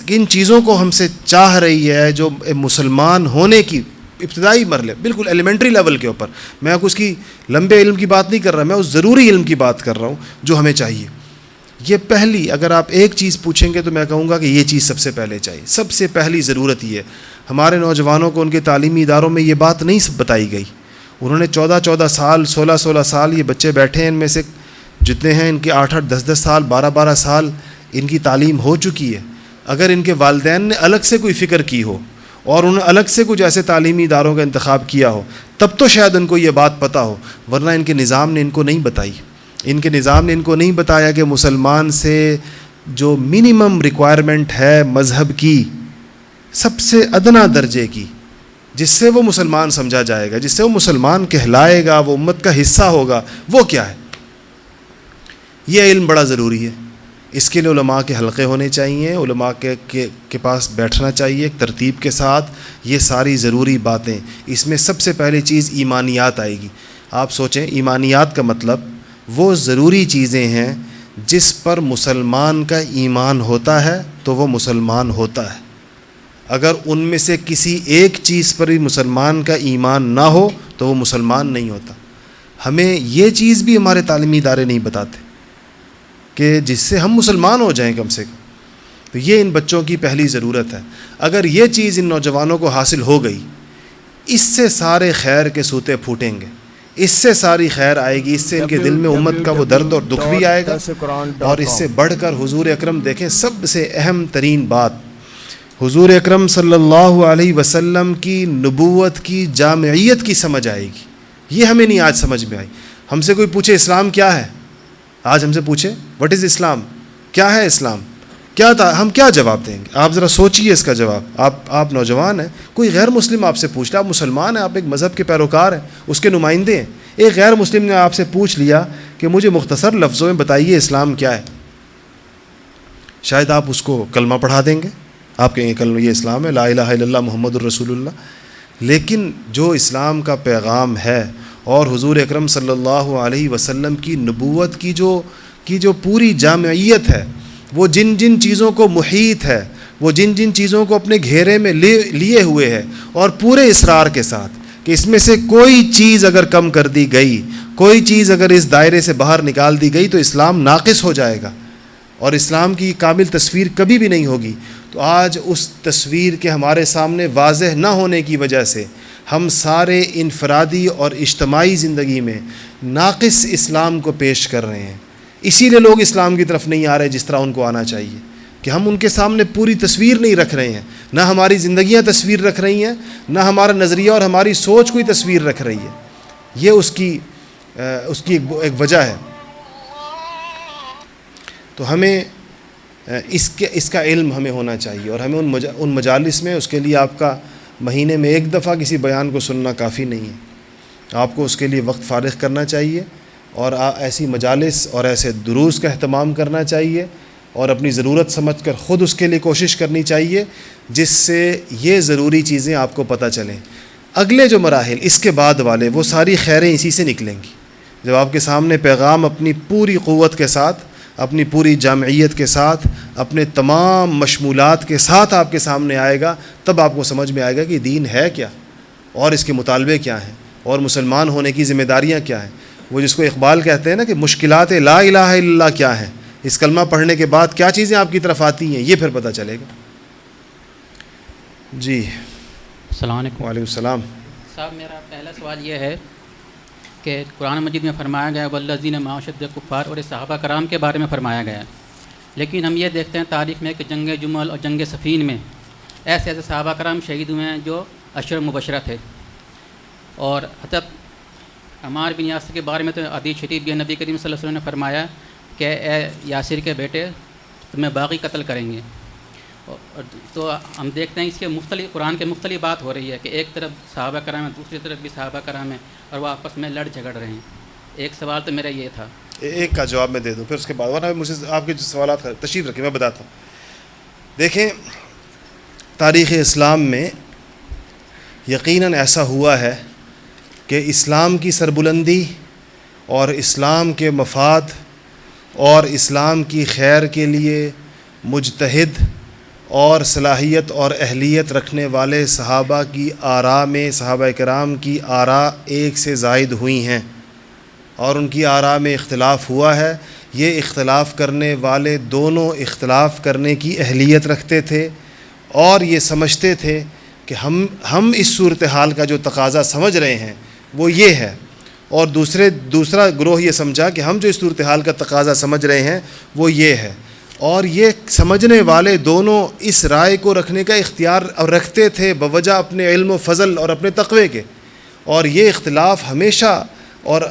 کن چیزوں کو ہم سے چاہ رہی ہے، جو مسلمان ہونے کی ابتدائی مرحلے، بالکل ایلیمنٹری لیول کے اوپر. میں اس کی لمبے علم کی بات نہیں کر رہا، میں اس ضروری علم کی بات کر رہا ہوں جو ہمیں چاہیے. یہ پہلی، اگر آپ ایک چیز پوچھیں گے تو میں کہوں گا کہ یہ چیز سب سے پہلے چاہیے. سب سے پہلی ضرورت یہ ہے. ہمارے نوجوانوں کو ان کے تعلیمی اداروں میں یہ بات نہیں بتائی گئی. انہوں نے 14 سال 16 سال یہ بچے بیٹھے ہیں، ان میں سے جتنے ہیں ان کے 8 10 سال 12 سال ان کی تعلیم ہو چکی ہے. اگر ان کے والدین نے الگ سے کوئی فکر کی ہو اور انہوں نے الگ سے کچھ ایسے تعلیمی اداروں کا انتخاب کیا ہو، تب تو شاید ان کو یہ بات پتہ ہو، ورنہ ان کے نظام نے ان کو نہیں بتائی. ان کے نظام نے ان کو نہیں بتایا کہ مسلمان سے جو منیمم ریکوائرمنٹ ہے مذہب کی، سب سے ادنا درجے کی، جس سے وہ مسلمان سمجھا جائے گا، جس سے وہ مسلمان کہلائے گا، وہ امت کا حصہ ہوگا، وہ کیا ہے. یہ علم بڑا ضروری ہے. اس کے لیے علماء کے حلقے ہونے چاہیے، علماء کے پاس بیٹھنا چاہیے ایک ترتیب کے ساتھ. یہ ساری ضروری باتیں، اس میں سب سے پہلی چیز ایمانیات آئے گی. آپ سوچیں، ایمانیات کا مطلب وہ ضروری چیزیں ہیں جس پر مسلمان کا ایمان ہوتا ہے تو وہ مسلمان ہوتا ہے. اگر ان میں سے کسی ایک چیز پر بھی مسلمان کا ایمان نہ ہو تو وہ مسلمان نہیں ہوتا. ہمیں یہ چیز بھی ہمارے تعلیمی ادارے نہیں بتاتے کہ جس سے ہم مسلمان ہو جائیں کم سے کم. تو یہ ان بچوں کی پہلی ضرورت ہے. اگر یہ چیز ان نوجوانوں کو حاصل ہو گئی، اس سے سارے خیر کے سوتے پھوٹیں گے، اس سے ساری خیر آئے گی، اس سے ان کے دل میں امت کا وہ درد اور دکھ بھی آئے گا. اور اس سے بڑھ کر حضور اکرم دیکھیں، سب سے اہم ترین بات، حضور اکرم صلی اللہ علیہ وسلم کی نبوت کی جامعیت کی سمجھ آئے گی. یہ ہمیں نہیں آج سمجھ میں آئی. ہم سے کوئی پوچھے اسلام کیا ہے، آج ہم سے پوچھے واٹ از اسلام، کیا ہے اسلام، کیا تھا، ہم کیا جواب دیں گے؟ آپ ذرا سوچئے اس کا جواب. آپ نوجوان ہیں، کوئی غیر مسلم آپ سے پوچھ لیا، آپ مسلمان ہیں، آپ ایک مذہب کے پیروکار ہیں، اس کے نمائندے ہیں. ایک غیر مسلم نے آپ سے پوچھ لیا کہ مجھے مختصر لفظوں میں بتائیے اسلام کیا ہے، شاید آپ اس کو کلمہ پڑھا دیں گے. آپ کہیں گے کلمہ یہ اسلام ہے، لا الہ الا اللہ محمد الرسول اللہ. لیکن جو اسلام کا پیغام ہے اور حضور اکرم صلی اللہ علیہ وسلم کی نبوت کی جو پوری جامعیت ہے، وہ جن چیزوں کو محیط ہے، وہ جن جن چیزوں کو اپنے گھیرے میں لیے ہوئے ہے اور پورے اصرار کے ساتھ کہ اس میں سے کوئی چیز اگر کم کر دی گئی، کوئی چیز اگر اس دائرے سے باہر نکال دی گئی تو اسلام ناقص ہو جائے گا اور اسلام کی کامل تصویر کبھی بھی نہیں ہوگی. تو آج اس تصویر کے ہمارے سامنے واضح نہ ہونے کی وجہ سے ہم سارے انفرادی اور اجتماعی زندگی میں ناقص اسلام کو پیش کر رہے ہیں. اسی لیے لوگ اسلام کی طرف نہیں آ رہے جس طرح ان کو آنا چاہیے، کہ ہم ان کے سامنے پوری تصویر نہیں رکھ رہے ہیں. نہ ہماری زندگیاں تصویر رکھ رہی ہیں، نہ ہمارا نظریہ اور ہماری سوچ کوئی تصویر رکھ رہی ہے. یہ اس کی ایک وجہ ہے. تو ہمیں اس کا علم ہمیں ہونا چاہیے، اور ہمیں ان مجالس میں، اس کے لیے آپ کا مہینے میں ایک دفعہ کسی بیان کو سننا کافی نہیں ہے. آپ کو اس کے لیے وقت فارغ کرنا چاہیے اور ایسی مجالس اور ایسے دروس کا اہتمام کرنا چاہیے اور اپنی ضرورت سمجھ کر خود اس کے لیے کوشش کرنی چاہیے، جس سے یہ ضروری چیزیں آپ کو پتہ چلیں. اگلے جو مراحل اس کے بعد والے، وہ ساری خیریں اسی سے نکلیں گی. جب آپ کے سامنے پیغام اپنی پوری قوت کے ساتھ، اپنی پوری جامعیت کے ساتھ، اپنے تمام مشمولات کے ساتھ آپ کے سامنے آئے گا، تب آپ کو سمجھ میں آئے گا کہ دین ہے کیا اور اس کے مطالبے کیا ہیں اور مسلمان ہونے کی ذمہ داریاں کیا ہیں. وہ جس کو اقبال کہتے ہیں نا کہ مشکلات لا الہ الا اللہ کیا ہیں، اس کلمہ پڑھنے کے بعد کیا چیزیں آپ کی طرف آتی ہیں، یہ پھر پتہ چلے گا. جی السلام علیکم. وعلیکم السلام. صاحب میرا پہلا سوال یہ ہے کہ قرآن مجید میں فرمایا گیا ہے والذین معہ اشد کفار، اور صحابہ کرام کے بارے میں فرمایا گیا ہے. لیکن ہم یہ دیکھتے ہیں تاریخ میں کہ جنگ جمل اور جنگ صفین میں ایسے صحابہ کرام شہید ہوئے ہیں جو عشر مبشرہ تھے. اور حضرت عمار بن یاسر کے بارے میں تو حدیث شریف بھی نبی کریم صلی اللہ علیہ وسلم نے فرمایا کہ اے یاسر کے بیٹے تمہیں باغی قتل کریں گے. تو ہم دیکھتے ہیں اس کے مختلف قرآن کے مختلف بات ہو رہی ہے کہ ایک طرف صحابہ کرام ہے، دوسری طرف بھی صحابہ کرام ہیں، اور وہ آپس میں لڑ جھگڑ رہے ہیں. ایک سوال تو میرا یہ تھا. ایک کا جواب میں دے دوں، پھر اس کے بعد ورنہ مجھ سے آپ کے جو سوالات تشریف رکھیں میں بتاتا ہوں. دیکھیں تاریخ اسلام میں یقیناً ایسا ہوا ہے کہ اسلام کی سربلندی اور اسلام کے مفاد اور اسلام کی خیر کے لیے مجتہد اور صلاحیت اور اہلیت رکھنے والے صحابہ کی آراء میں، صحابہ کرام کی آراء ایک سے زائد ہوئی ہیں اور ان کی آراء میں اختلاف ہوا ہے. یہ اختلاف کرنے والے دونوں اختلاف کرنے کی اہلیت رکھتے تھے اور یہ سمجھتے تھے کہ ہم اس صورتحال کا جو تقاضا سمجھ رہے ہیں وہ یہ ہے، اور دوسرا گروہ یہ سمجھا کہ ہم جو اس صورتحال کا تقاضا سمجھ رہے ہیں وہ یہ ہے. اور یہ سمجھنے والے دونوں اس رائے کو رکھنے کا اختیار رکھتے تھے بوجہ اپنے علم و فضل اور اپنے تقوی کے. اور یہ اختلاف ہمیشہ اور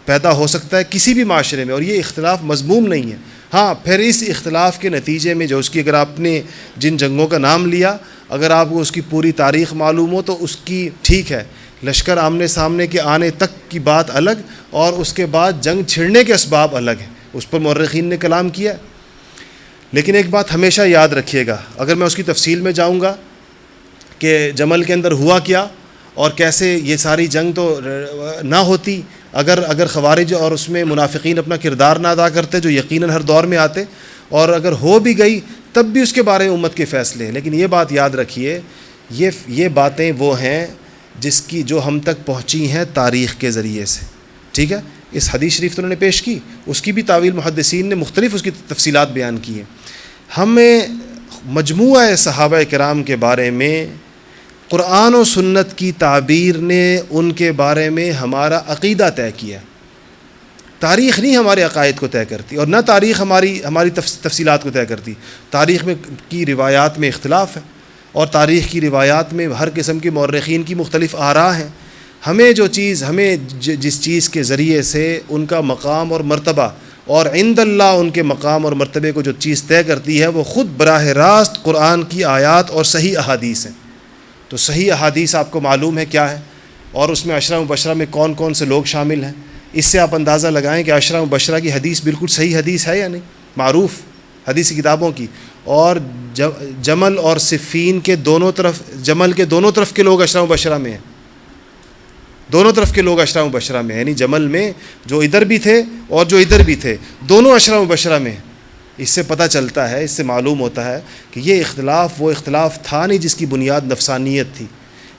پیدا ہو سکتا ہے کسی بھی معاشرے میں، اور یہ اختلاف مذموم نہیں ہے. ہاں پھر اس اختلاف کے نتیجے میں جو اس کی اگر آپ نے جن جنگوں کا نام لیا، اگر آپ کو اس کی پوری تاریخ معلوم ہو تو اس کی ٹھیک ہے، لشکر آمنے سامنے کے آنے تک کی بات الگ اور اس کے بعد جنگ چھڑنے کے اسباب الگ ہیں، اس پر مورخین نے کلام کیا. لیکن ایک بات ہمیشہ یاد رکھیے گا، اگر میں اس کی تفصیل میں جاؤں گا کہ جمل کے اندر ہوا کیا اور کیسے یہ ساری جنگ تو نہ ہوتی اگر خوارج اور اس میں منافقین اپنا کردار نہ ادا کرتے جو یقیناً ہر دور میں آتے، اور اگر ہو بھی گئی تب بھی اس کے بارے میں امت کے فیصلے ہیں. لیکن یہ بات یاد رکھیے، یہ باتیں وہ ہیں جو ہم تک پہنچی ہیں تاریخ کے ذریعے سے. ٹھیک ہے، اس حدیث شریف تو انہوں نے پیش کی، اس کی بھی تعویل محدثین نے مختلف اس کی تفصیلات بیان کی ہیں. ہمیں مجموعہ صحابہ کرام کے بارے میں قرآن و سنت کی تعبیر نے ان کے بارے میں ہمارا عقیدہ طے کیا. تاریخ نہیں ہمارے عقائد کو طے کرتی، اور نہ تاریخ ہماری تفصیلات کو طے کرتی. تاریخ میں کی روایات میں اختلاف ہے، اور تاریخ کی روایات میں ہر قسم کے مورخین کی مختلف آراء ہیں. ہمیں جس چیز کے ذریعے سے ان کا مقام اور مرتبہ اور عند اللہ ان کے مقام اور مرتبے کو جو چیز طے کرتی ہے وہ خود براہ راست قرآن کی آیات اور صحیح احادیث ہیں. تو صحیح احادیث آپ کو معلوم ہے کیا ہے، اور اس میں عشرہ مبشرہ میں کون کون سے لوگ شامل ہیں. اس سے آپ اندازہ لگائیں کہ عشرہ مبشرہ کی حدیث بالکل صحیح حدیث ہے یا نہیں، معروف حدیثی کتابوں کی. اور جمل اور صفین کے دونوں طرف کے لوگ عشرہ مبشرہ میں ہیں، دونوں طرف کے لوگ عشرہ مبشرہ میں، یعنی جمل میں جو ادھر بھی تھے اور جو ادھر بھی تھے دونوں عشرہ مبشرہ میں. اس سے پتہ چلتا ہے، اس سے معلوم ہوتا ہے کہ یہ اختلاف وہ اختلاف تھا نہیں جس کی بنیاد نفسانیت تھی،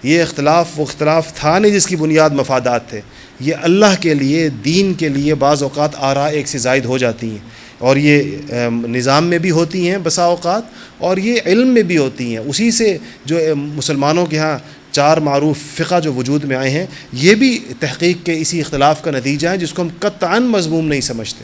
یہ اختلاف وہ اختلاف تھا نہیں جس کی بنیاد مفادات تھے. یہ اللہ کے لیے، دین کے لیے بعض اوقات آراء ایک سے زائد ہو جاتی ہیں، اور یہ نظام میں بھی ہوتی ہیں بسا اوقات، اور یہ علم میں بھی ہوتی ہیں. اسی سے جو مسلمانوں کے ہاں 4 معروف فقہ جو وجود میں آئے ہیں، یہ بھی تحقیق کے اسی اختلاف کا نتیجہ ہے، جس کو ہم قطعاً مذموم نہیں سمجھتے.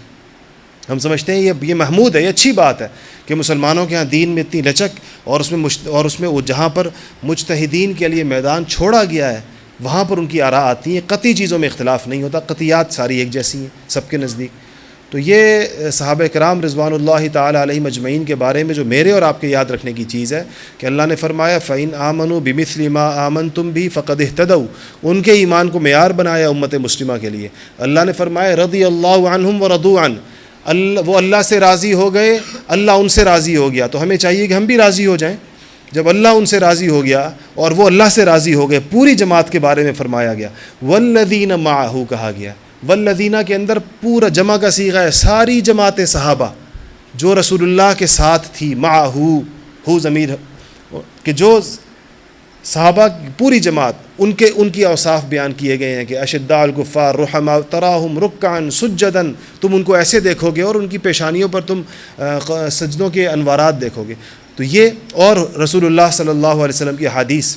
ہم سمجھتے ہیں یہ محمود ہے، یہ اچھی بات ہے کہ مسلمانوں کے ہاں دین میں اتنی لچک، اور اس میں وہ جہاں پر مجتہدین کے لیے میدان چھوڑا گیا ہے وہاں پر ان کی آراء آتی ہیں. قطعی چیزوں میں اختلاف نہیں ہوتا، قطعیات ساری ایک جیسی ہیں سب کے نزدیک. تو یہ صحابہ کرام رضوان اللہ تعالی علیہم اجمعین کے بارے میں جو میرے اور آپ کے یاد رکھنے کی چیز ہے کہ اللہ نے فرمایا فَإِنْ آمَنُوا بِمِثْلِ مَا آمَنْتُمْ بِهِ فَقَدِ اهْتَدَوْا، ان کے ایمان کو معیار بنایا امت مسلمہ کے لیے. اللہ نے فرمایا رضی اللہ عنہم ورضوا عنہ، وہ اللہ سے راضی ہو گئے، اللہ ان سے راضی ہو گیا. تو ہمیں چاہیے کہ ہم بھی راضی ہو جائیں. جب اللہ ان سے راضی ہو گیا اور وہ اللہ سے راضی ہو گئے، پوری جماعت کے بارے میں فرمایا گیا. وَالَّذِينَ مَعَهُ کہا گیا. والذین کے اندر پورا جمع کا صیغہ ہے، ساری جماعت صحابہ جو رسول اللہ کے ساتھ تھی. معہو ضمیر کہ جو صحابہ پوری جماعت ان کی اوصاف بیان کیے گئے ہیں کہ اشداء الکفار رحماء تراہم رکعا سجدا، تم ان کو ایسے دیکھو گے اور ان کی پیشانیوں پر تم سجدوں کے انوارات دیکھو گے. تو یہ اور رسول اللہ صلی اللہ علیہ وسلم کی حدیث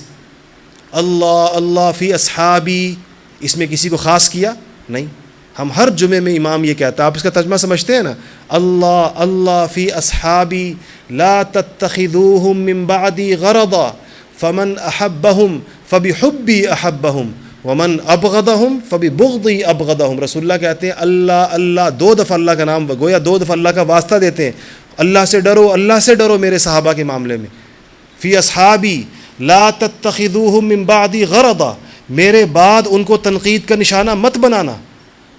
اللہ اللہ فی اصحابی، اس میں کسی کو خاص کیا نہیں. ہم ہر جمعے میں امام یہ کہتا ہے، آپ اس کا ترجمہ سمجھتے ہیں نا، اللہ اللہ فی اصحابی لا تتخذوہم من بعدی غرضا فمن احبہم فبحبی احبہم ومن ابغضہم فببغضی ابغضہم. رسول اللہ کہتے ہیں اللہ اللہ، 2 دفعہ اللہ کا نام، گویا 2 دفعہ اللہ کا واسطہ دیتے ہیں. اللہ سے ڈرو، اللہ سے ڈرو میرے صحابہ کے معاملے میں. فی اصحابی لا تتخذوہم من بعدی غرضا، میرے بعد ان کو تنقید کا نشانہ مت بنانا.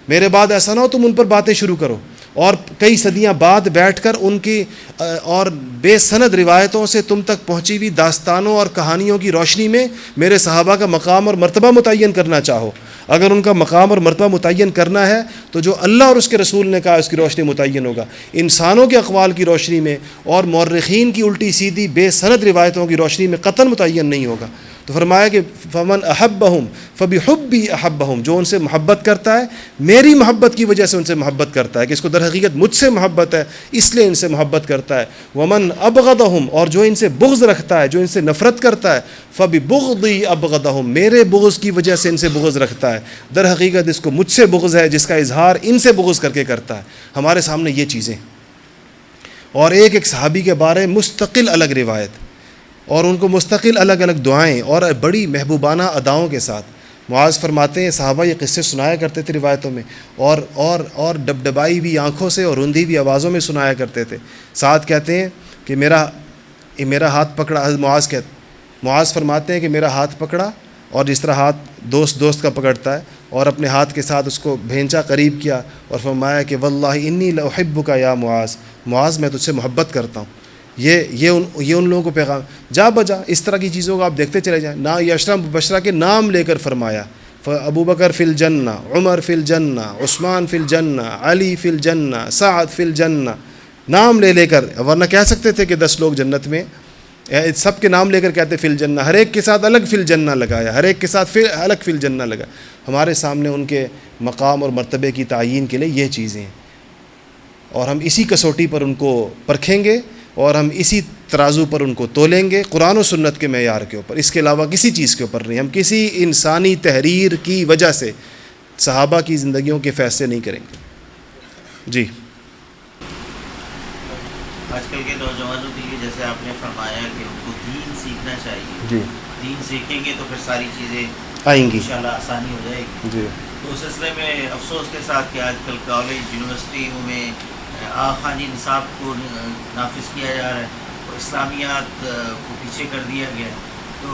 میرے بعد ایسا نہ ہو تم ان پر باتیں شروع کرو اور کئی صدیاں بعد بیٹھ کر ان کی اور بے سند روایتوں سے تم تک پہنچی ہوئی داستانوں اور کہانیوں کی روشنی میں میرے صحابہ کا مقام اور مرتبہ متعین کرنا چاہو. اگر ان کا مقام اور مرتبہ متعین کرنا ہے تو جو اللہ اور اس کے رسول نے کہا اس کی روشنی متعین ہوگا. انسانوں کے اقوال کی روشنی میں اور مورخین کی الٹی سیدھی بے سند روایتوں کی روشنی میں قطعاً متعین نہیں ہوگا. تو فرمایا کہ فمن احبہم فبحبی احبہم، جو ان سے محبت کرتا ہے میری محبت کی وجہ سے ان سے محبت کرتا ہے، کہ اس کو در حقیقت مجھ سے محبت ہے اس لیے ان سے محبت کرتا ہے. ومن ابغضہم، اور جو ان سے بغض رکھتا ہے، جو ان سے نفرت کرتا ہے، فببغضی ابغضہم، میرے بغض کی وجہ سے ان سے بغض رکھتا ہے، در حقیقت اس کو مجھ سے بغض ہے جس کا اظہار ان سے بغض کر کے کرتا ہے. ہمارے سامنے یہ چیزیں، اور ایک ایک صحابی کے بارے مستقل الگ روایت، اور ان کو مستقل الگ الگ دعائیں اور بڑی محبوبانہ اداؤں کے ساتھ. معاذ فرماتے ہیں صحابہ یہ قصے سنایا کرتے تھے روایتوں میں، اور ڈبڈبائی بھی آنکھوں سے اور رندی بھی آوازوں میں سنایا کرتے تھے. ساتھ کہتے ہیں کہ میرا ہاتھ پکڑا. معاذ فرماتے ہیں کہ میرا ہاتھ پکڑا، اور جس طرح ہاتھ دوست کا پکڑتا ہے، اور اپنے ہاتھ کے ساتھ اس کو بھینچا قریب کیا اور فرمایا کہ واللہ انی لاحبک یا معاذ میں تجھ سے محبت کرتا ہوں. یہ ان لوگوں کو پیغام جا بجا. اس طرح کی چیزوں کو آپ دیکھتے چلے جائیں. یہ اشرا مبشرہ کے نام لے کر فرمایا، ابو بکر فی الجنہ، عمر فی الجنہ، عثمان فی الجنہ، علی فی الجنہ، سعد فی الجنہ، نام لے کر. ورنہ کہہ سکتے تھے کہ 10 لوگ جنت میں، سب کے نام لے کر کہتے فی الجنہ، ہر ایک کے ساتھ الگ فی الجنہ لگایا، ہر ایک کے ساتھ پھر الگ فی الجنہ لگا. ہمارے سامنے ان کے مقام اور مرتبے کی تعیین کے لیے یہ چیزیں ہیں، اور ہم اسی کسوٹی پر ان کو پرکھیں گے اور ہم اسی ترازو پر ان کو تولیں گے، قرآن و سنت کے معیار کے اوپر، اس کے علاوہ کسی چیز کے اوپر نہیں. ہم کسی انسانی تحریر کی وجہ سے صحابہ کی زندگیوں کے فیصلے نہیں کریں گے. جی آج کل کے نوجوانوں کے لیے جیسے آپ نے فرمایا کہ ان کو دین سیکھنا چاہیے، جی دین سیکھیں گے تو پھر ساری چیزیں آئیں گی، انشاءاللہ آسانی ہو جائے گی. جی تو اس سلسلے میں افسوس کے ساتھ کہ آج کل کالج یونیورسٹیوں میں آخانی نصاب کو نافذ کیا جا رہا ہے اور اسلامیات کو پیچھے کر دیا گیا ہے. تو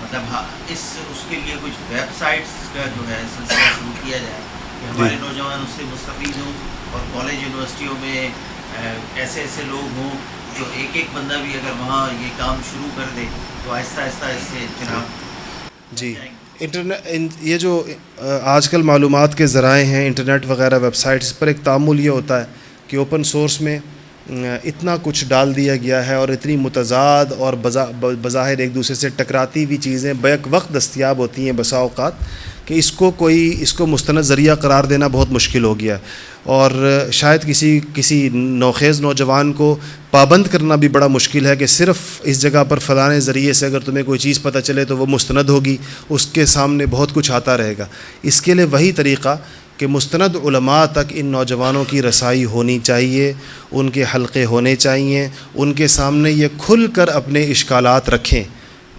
مطلب اس کے لیے کچھ ویب سائٹس کا جو ہے سلسلہ شروع کیا جائے کہ ہمارے نوجوان اس سے مستفید ہوں، اور کالج یونیورسٹیوں میں ایسے لوگ ہوں جو ایک بندہ بھی اگر وہاں یہ کام شروع کر دے تو آہستہ آہستہ اس سے جناب. جی انٹرنیٹ، یہ جو آج کل معلومات کے ذرائع ہیں، انٹرنیٹ وغیرہ ویب سائٹس پر ایک تعامل یہ ہوتا ہے کہ اوپن سورس میں اتنا کچھ ڈال دیا گیا ہے اور اتنی متضاد اور بظاہر ایک دوسرے سے ٹکراتی ہوئی چیزیں بیک وقت دستیاب ہوتی ہیں بسا اوقات کہ اس کو مستند ذریعہ قرار دینا بہت مشکل ہو گیا ہے، اور شاید کسی نوخیز نوجوان کو پابند کرنا بھی بڑا مشکل ہے کہ صرف اس جگہ پر فلانے ذریعے سے اگر تمہیں کوئی چیز پتہ چلے تو وہ مستند ہوگی، اس کے سامنے بہت کچھ آتا رہے گا۔ اس کے لیے وہی طریقہ کہ مستند علماء تک ان نوجوانوں کی رسائی ہونی چاہیے، ان کے حلقے ہونے چاہیے، ان کے سامنے یہ کھل کر اپنے اشکالات رکھیں،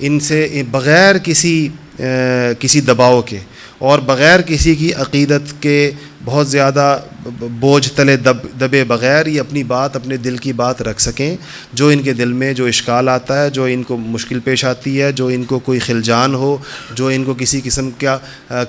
ان سے بغیر کسی دباؤ کے اور بغیر کسی کی عقیدت کے بہت زیادہ بوجھ تلے دبے بغیر یہ اپنی بات، اپنے دل کی بات رکھ سکیں، جو ان کے دل میں جو اشکال آتا ہے، جو ان کو مشکل پیش آتی ہے، جو ان کو کوئی خلجان ہو، جو ان کو کسی قسم کا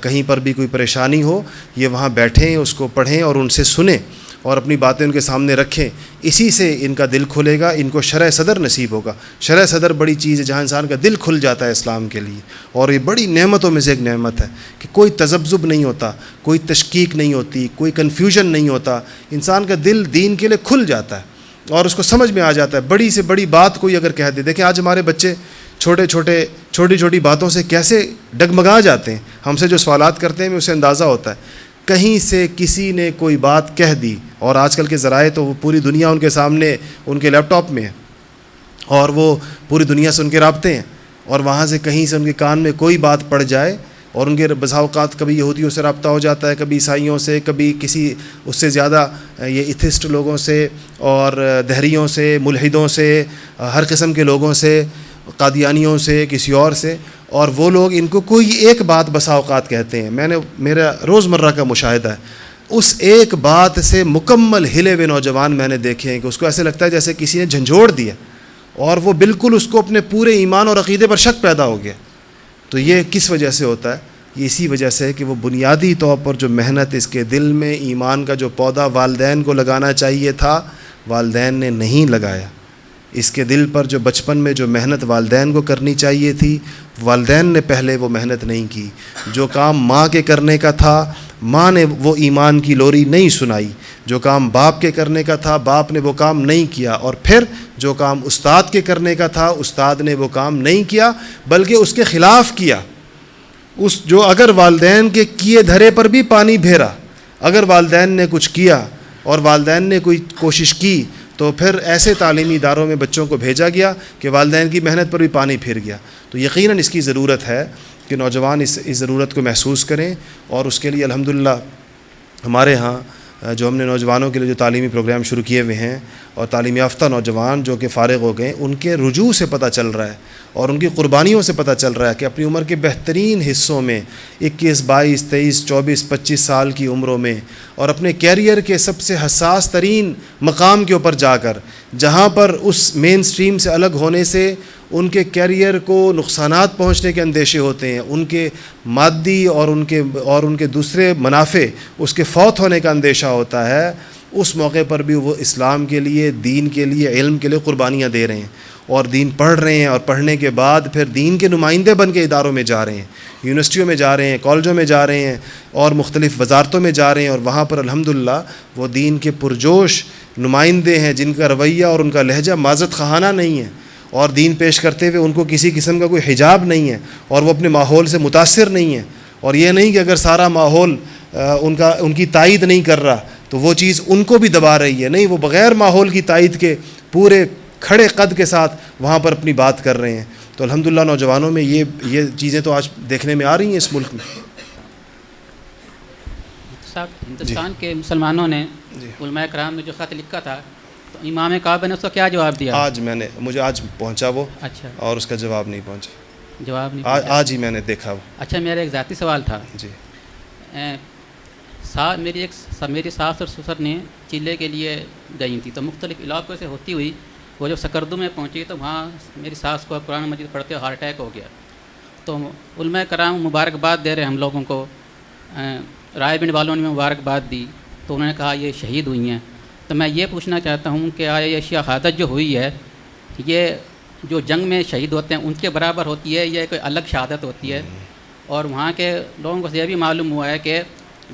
کہیں پر بھی کوئی پریشانی ہو، یہ وہاں بیٹھیں، اس کو پڑھیں اور ان سے سنیں اور اپنی باتیں ان کے سامنے رکھیں۔ اسی سے ان کا دل کھلے گا، ان کو شرح صدر نصیب ہوگا۔ شرح صدر بڑی چیز ہے جہاں انسان کا دل کھل جاتا ہے اسلام کے لیے، اور یہ بڑی نعمتوں میں سے ایک نعمت ہے کہ کوئی تذبذب نہیں ہوتا، کوئی تشکیک نہیں ہوتی، کوئی کنفیوژن نہیں ہوتا، انسان کا دل دین کے لیے کھل جاتا ہے اور اس کو سمجھ میں آ جاتا ہے۔ بڑی سے بڑی بات کوئی اگر کہہ دے، دیکھیں آج ہمارے بچے چھوٹی باتوں سے کیسے ڈگمگا جاتے ہیں، ہم سے جو سوالات کرتے ہیں ہمیں اسے اندازہ ہوتا ہے۔ کہیں سے کسی نے کوئی بات کہہ دی، اور آج کل کے ذرائع تو وہ پوری دنیا ان کے سامنے ان کے لیپ ٹاپ میں ہے، اور وہ پوری دنیا سے ان کے رابطے ہیں، اور وہاں سے کہیں سے ان کے کان میں کوئی بات پڑ جائے اور ان کے بسا اوقات کبھی یہودیوں سے رابطہ ہو جاتا ہے، کبھی عیسائیوں سے، کبھی کسی اس سے زیادہ یہ ایتھسٹ لوگوں سے اور دہریوں سے، ملحدوں سے، ہر قسم کے لوگوں سے، قادیانیوں سے، کسی اور سے، اور وہ لوگ ان کو کوئی ایک بات بسا اوقات کہتے ہیں۔ میرا روزمرہ کا مشاہدہ ہے، اس ایک بات سے مکمل ہلے ہوئے نوجوان میں نے دیکھے ہیں کہ اس کو ایسے لگتا ہے جیسے کسی نے جھنجھوڑ دیا، اور وہ بالکل اس کو اپنے پورے ایمان اور عقیدے پر شک پیدا ہو گیا۔ تو یہ کس وجہ سے ہوتا ہے؟ یہ اسی وجہ سے ہے کہ وہ بنیادی طور پر جو محنت اس کے دل میں ایمان کا جو پودا والدین کو لگانا چاہیے تھا، والدین نے نہیں لگایا۔ اس کے دل پر جو بچپن میں جو محنت والدین کو کرنی چاہیے تھی، والدین نے پہلے وہ محنت نہیں کی۔ جو کام ماں کے کرنے کا تھا، ماں نے وہ ایمان کی لوری نہیں سنائی۔ جو کام باپ کے کرنے کا تھا، باپ نے وہ کام نہیں کیا۔ اور پھر جو کام استاد کے کرنے کا تھا، استاد نے وہ کام نہیں کیا بلکہ اس کے خلاف کیا۔ جو اگر والدین کے کیے دھرے پر بھی پانی پھیرا، اگر والدین نے کچھ کیا اور والدین نے کوئی کوشش کی، تو پھر ایسے تعلیمی اداروں میں بچوں کو بھیجا گیا کہ والدین کی محنت پر بھی پانی پھر گیا۔ تو یقیناً اس کی ضرورت ہے کہ نوجوان اس ضرورت کو محسوس کریں، اور اس کے لیے الحمدللہ ہمارے ہاں جو ہم نے نوجوانوں کے لیے جو تعلیمی پروگرام شروع کیے ہوئے ہیں، اور تعلیم یافتہ نوجوان جو کہ فارغ ہو گئے، ان کے رجوع سے پتہ چل رہا ہے اور ان کی قربانیوں سے پتہ چل رہا ہے کہ اپنی عمر کے بہترین حصوں میں 21، 22، 23، 24، 25 سال کی عمروں میں، اور اپنے کیریئر کے سب سے حساس ترین مقام کے اوپر جا کر، جہاں پر اس مین سٹریم سے الگ ہونے سے ان کے کیریئر کو نقصانات پہنچنے کے اندیشے ہوتے ہیں، ان کے مادی اور ان کے دوسرے منافع اس کے فوت ہونے کا اندیشہ ہوتا ہے، اس موقع پر بھی وہ اسلام کے لیے، دین کے لیے، علم کے لیے قربانیاں دے رہے ہیں، اور دین پڑھ رہے ہیں، اور پڑھنے کے بعد پھر دین کے نمائندے بن کے اداروں میں جا رہے ہیں، یونیورسٹیوں میں جا رہے ہیں، کالجوں میں جا رہے ہیں، اور مختلف وزارتوں میں جا رہے ہیں، اور وہاں پر الحمدللہ وہ دین کے پرجوش نمائندے ہیں جن کا رویہ اور ان کا لہجہ معذرت خواہانہ نہیں ہے، اور دین پیش کرتے ہوئے ان کو کسی قسم کا کوئی حجاب نہیں ہے، اور وہ اپنے ماحول سے متاثر نہیں ہے، اور یہ نہیں کہ اگر سارا ماحول ان کی تائید نہیں کر رہا تو وہ چیز ان کو بھی دبا رہی ہے، نہیں، وہ بغیر ماحول کی تائید کے پورے کھڑے قد کے ساتھ وہاں پر اپنی بات کر رہے ہیں۔ تو الحمدللہ نوجوانوں میں یہ چیزیں تو آج دیکھنے میں آ رہی ہیں اس ملک میں۔ صاحب، ہندوستان کے مسلمانوں نے علماء کرام نے جو خط لکھا تھا، تو امام کعبہ نے اس کو کیا جواب دیا؟ مجھے آج پہنچا وہ، اچھا، اور اس کا جواب نہیں پہنچا، جواب نہیں پہنچا۔ آج ہی میں نے دیکھا وہ۔ اچھا، میرا ایک ذاتی سوال تھا۔ جی، میری ساس اور سسر نے چلے کے لیے گئی تھی، تو مختلف علاقوں سے ہوتی ہوئی وہ جب سکردو میں پہنچی تو وہاں میری ساس کو قرآن مجید پڑھتے ہارٹ اٹیک ہو گیا۔ تو علماء کرام مبارکباد دے رہے ہم لوگوں کو، رائے بنڈ والوں نے مبارکباد دی، تو انہوں نے کہا یہ شہید ہوئی ہیں۔ تو میں یہ پوچھنا چاہتا ہوں کہ آیا یہ شہادت جو ہوئی ہے، یہ جو جنگ میں شہید ہوتے ہیں ان کے برابر ہوتی ہے یا کوئی الگ شہادت ہوتی ہے؟ اور وہاں کے لوگوں کو یہ بھی معلوم ہوا ہے کہ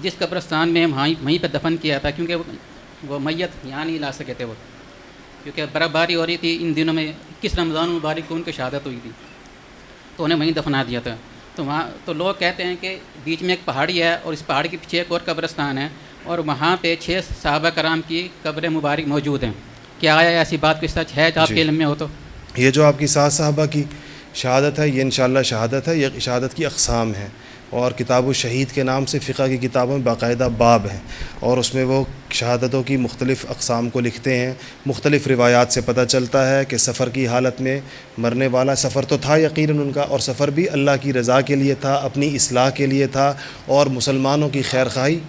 جس قبرستان میں وہیں پہ دفن کیا تھا، کیونکہ وہ میت یہاں نہیں لا سکے تھے وہ، کیونکہ برف باری ہو رہی تھی ان دنوں میں، 21 رمضان مبارک کو ان کی شہادت ہوئی تھی، تو انہیں وہیں دفنا دیا تھا. تو وہاں تو لوگ کہتے ہیں کہ بیچ میں ایک پہاڑی ہے اور اس پہاڑی کے پیچھے ایک اور قبرستان ہے، اور وہاں پہ 6 صحابہ کرام کی قبر مبارک موجود ہیں. کیا آیا ایسی بات کوئی سچ ہے جو آپ کے علم میں ہو تو؟ یہ جو آپ کی 7 صحابہ کی شہادت ہے یہ انشاءاللہ شہادت ہے، یہ شہادت کی اقسام ہیں، اور کتاب الشہید کے نام سے فقہ کی کتابوں میں باقاعدہ باب ہیں، اور اس میں وہ شہادتوں کی مختلف اقسام کو لکھتے ہیں. مختلف روایات سے پتہ چلتا ہے کہ سفر کی حالت میں مرنے والا، سفر تو تھا یقیناً ان کا، اور سفر بھی اللہ کی رضا کے لیے تھا، اپنی اصلاح کے لیے تھا، اور مسلمانوں کی خیر خواہی.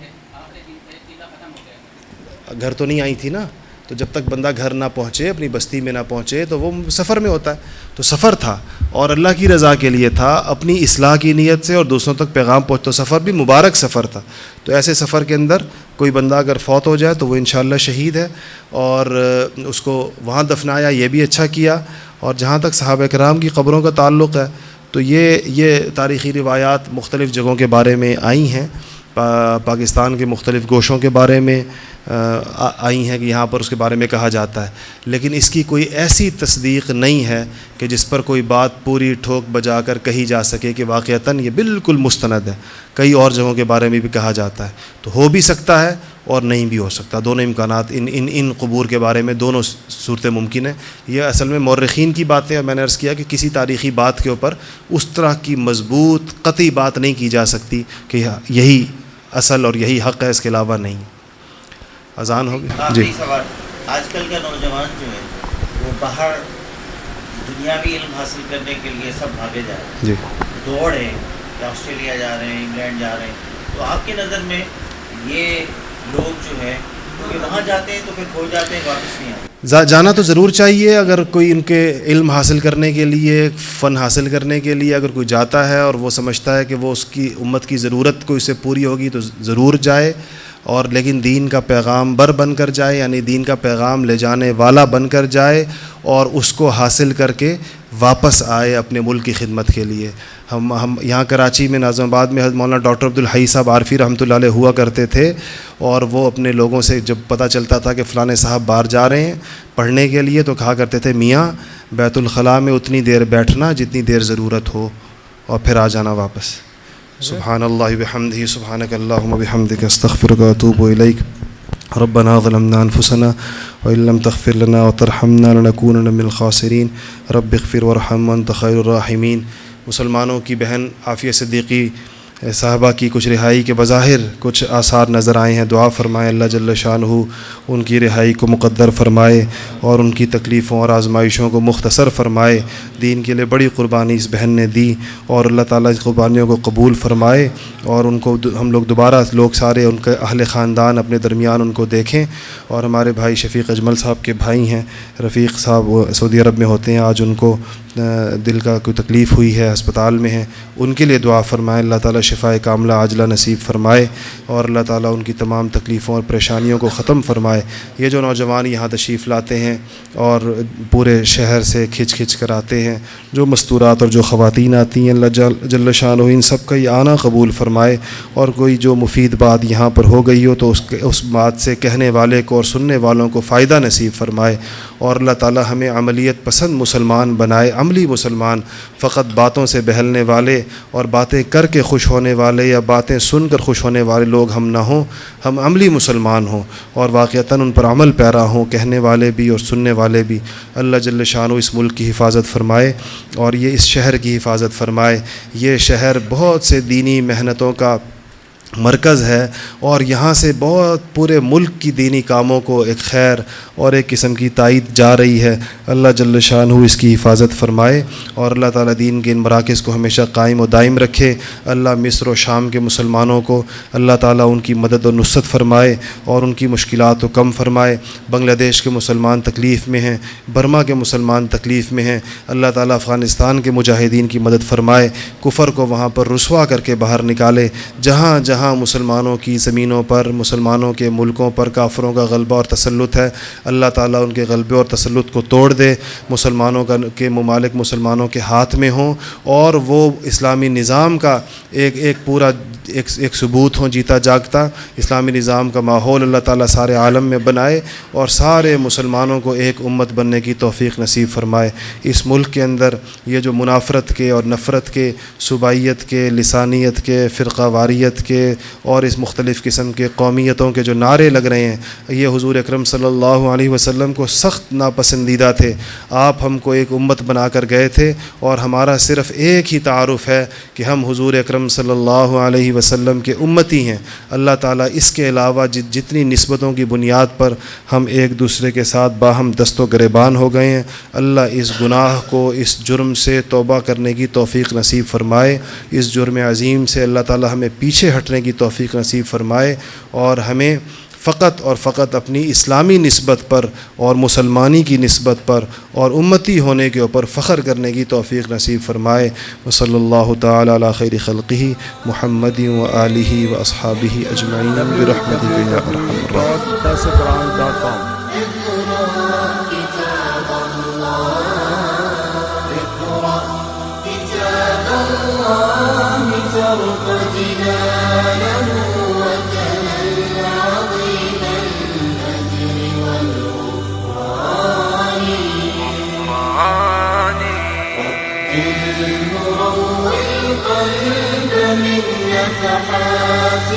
گھر تو نہیں آئی تھی نا، تو جب تک بندہ گھر نہ پہنچے، اپنی بستی میں نہ پہنچے، تو وہ سفر میں ہوتا ہے. تو سفر تھا اور اللہ کی رضا کے لیے تھا، اپنی اصلاح کی نیت سے، اور دوسروں تک پیغام پہنچ. تو سفر بھی مبارک سفر تھا. تو ایسے سفر کے اندر کوئی بندہ اگر فوت ہو جائے تو وہ انشاءاللہ شہید ہے، اور اس کو وہاں دفنایا، یہ بھی اچھا کیا. اور جہاں تک صحابہ کرام کی قبروں کا تعلق ہے تو یہ تاریخی روایات مختلف جگہوں کے بارے میں آئی ہیں، پاکستان کے مختلف گوشوں کے بارے میں آئی ہیں کہ یہاں پر اس کے بارے میں کہا جاتا ہے، لیکن اس کی کوئی ایسی تصدیق نہیں ہے کہ جس پر کوئی بات پوری ٹھوک بجا کر کہی جا سکے کہ واقعتاً یہ بالکل مستند ہے. کئی اور جگہوں کے بارے میں بھی کہا جاتا ہے. تو ہو بھی سکتا ہے اور نہیں بھی ہو سکتا، دونوں امکانات ان قبور کے بارے میں دونوں صورتیں ممکن ہیں. یہ اصل میں مورخین کی باتیں، اور میں نے عرض کیا کہ کسی تاریخی بات کے اوپر اس طرح کی مضبوط قطعی بات نہیں کی جا سکتی کہ یہی اصل اور یہی حق ہے، اس کے علاوہ نہیں. اذان ہو گئی آخری سوال. آج کل کا نوجوان جو ہے وہ باہر دنیاوی علم حاصل کرنے کے لیے سب بھاگے جا رہے ہیں، جی دوڑ ہے کہ آسٹریلیا جا رہے ہیں، انگلینڈ جا رہے ہیں. تو آپ کی نظر میں یہ لوگ جو ہے کہ وہاں جاتے ہیں تو پھر کھو جاتے ہیں، واپس نہیں آتے؟ جانا تو ضرور چاہیے. اگر کوئی ان کے علم حاصل کرنے کے لیے، فن حاصل کرنے کے لیے اگر کوئی جاتا ہے اور وہ سمجھتا ہے کہ وہ اس کی امت کی ضرورت کو اس سے پوری ہوگی تو ضرور جائے، اور لیکن دین کا پیغام بر بن کر جائے، یعنی دین کا پیغام لے جانے والا بن کر جائے، اور اس کو حاصل کر کے واپس آئے اپنے ملک کی خدمت کے لیے. ہم یہاں کراچی میں ناظم آباد میں حضرت مولانا ڈاکٹر عبدالحی صاحب عارفی رحمۃ اللہ علیہ ہوا کرتے تھے، اور وہ اپنے لوگوں سے جب پتہ چلتا تھا کہ فلاں صاحب باہر جا رہے ہیں پڑھنے کے لیے تو کہا کرتے تھے، میاں بیت الخلاء میں اتنی دیر بیٹھنا جتنی دیر ضرورت ہو، اور پھر آ جانا واپس. سبحان اللہ بحمدہ، سبحانک اللہم بحمدک، استغفرک واتوب الیک. ربنا ظلمنا انفسنا وان لم تغفر لنا وترحمنا لنکونن من الخاسرین. رب اغفر وارحم وانت خیر الراحمین. مسلمانوں کی بہن عافیہ صدیقی صاحبہ کی کچھ رہائی کے بظاہر کچھ آثار نظر آئے ہیں. دعا فرمائیں اللہ جل شانہ ان کی رہائی کو مقدر فرمائے، اور ان کی تکلیفوں اور آزمائشوں کو مختصر فرمائے. دین کے لیے بڑی قربانی اس بہن نے دی، اور اللہ تعالیٰ اس قربانیوں کو قبول فرمائے، اور ان کو ہم لوگ دوبارہ لوگ سارے ان کے اہل خاندان اپنے درمیان ان کو دیکھیں. اور ہمارے بھائی شفیق اجمل صاحب کے بھائی ہیں، رفیق صاحب وہ سعودی عرب میں ہوتے ہیں، آج ان کو دل کا کوئی تکلیف ہوئی ہے، ہسپتال میں ہیں. ان کے لیے دعا فرمائیں اللہ تعالیٰ شفائے کاملہ عاجلہ نصیب فرمائے، اور اللہ تعالیٰ ان کی تمام تکلیفوں اور پریشانیوں کو ختم فرمائے. یہ جو نوجوان یہاں تشریف لاتے ہیں اور پورے شہر سے کھچ کر آتے ہیں، جو مستورات اور جو خواتین آتی ہیں، اللہ جل شانہ ان سب کا یہ آنا قبول فرمائے. اور کوئی جو مفید بات یہاں پر ہو گئی ہو تو اس بات سے کہنے والے کو اور سننے والوں کو فائدہ نصیب فرمائے. اور اللہ تعالیٰ ہمیں عملیت پسند مسلمان بنائے، عملی مسلمان، فقط باتوں سے بہلنے والے اور باتیں کر کے خوش ہونے والے یا باتیں سن کر خوش ہونے والے لوگ ہم نہ ہوں. ہم عملی مسلمان ہوں اور واقعتاً ان پر عمل پیرا ہوں، کہنے والے بھی اور سننے والے بھی. اللہ جل شانہ اس ملک کی حفاظت فرمائے، اور یہ اس شہر کی حفاظت فرمائے. یہ شہر بہت سے دینی محنتوں کا مرکز ہے، اور یہاں سے بہت پورے ملک کی دینی کاموں کو ایک خیر اور ایک قسم کی تائید جا رہی ہے. اللہ جل شانہ اس کی حفاظت فرمائے، اور اللہ تعالیٰ دین کے ان مراکز کو ہمیشہ قائم و دائم رکھے. اللہ مصر و شام کے مسلمانوں کو اللہ تعالیٰ ان کی مدد و نصرت فرمائے اور ان کی مشکلات کو کم فرمائے. بنگلہ دیش کے مسلمان تکلیف میں ہیں، برما کے مسلمان تکلیف میں ہیں، اللہ تعالیٰ افغانستان کے مجاہدین کی مدد فرمائے، کفر کو وہاں پر رسوا کر کے باہر نکالے. جہاں جہاں مسلمانوں کی زمینوں پر، مسلمانوں کے ملکوں پر کافروں کا غلبہ اور تسلط ہے، اللہ تعالیٰ ان کے غلبے اور تسلط کو توڑ دے. مسلمانوں کے ممالک مسلمانوں کے ہاتھ میں ہوں، اور وہ اسلامی نظام کا ایک پورا ایک ثبوت ہوں جیتا جاگتا. اسلامی نظام کا ماحول اللہ تعالیٰ سارے عالم میں بنائے اور سارے مسلمانوں کو ایک امت بننے کی توفیق نصیب فرمائے. اس ملک کے اندر یہ جو منافرت کے اور نفرت کے، صوبائیت کے، لسانیت کے، فرقہ واریت کے اور اس مختلف قسم کے قومیتوں کے جو نعرے لگ رہے ہیں، یہ حضور اکرم صلی اللہ علیہ وسلم کو سخت ناپسندیدہ تھے. آپ ہم کو ایک امت بنا کر گئے تھے اور ہمارا صرف ایک ہی تعارف ہے کہ ہم حضور اکرم صلی اللہ علیہ وسلم کے امتی ہیں. اللہ تعالیٰ اس کے علاوہ جتنی نسبتوں کی بنیاد پر ہم ایک دوسرے کے ساتھ باہم دست و گریبان ہو گئے ہیں، اللہ اس گناہ کو، اس جرم سے توبہ کرنے کی توفیق نصیب فرمائے. اس جرم عظیم سے اللہ تعالیٰ ہمیں پیچھے ہٹنے کی توفیق نصیب فرمائے اور ہمیں فقط اور فقط اپنی اسلامی نسبت پر اور مسلمانی کی نسبت پر اور امتی ہونے کے اوپر فخر کرنے کی توفیق نصیب فرمائے. وصلی اللہ تعالی علی خیر خلقہ محمد و آلہ و اصحابہ اجمعین برحمتک یا ارحم الراحمین. القلب من نفحات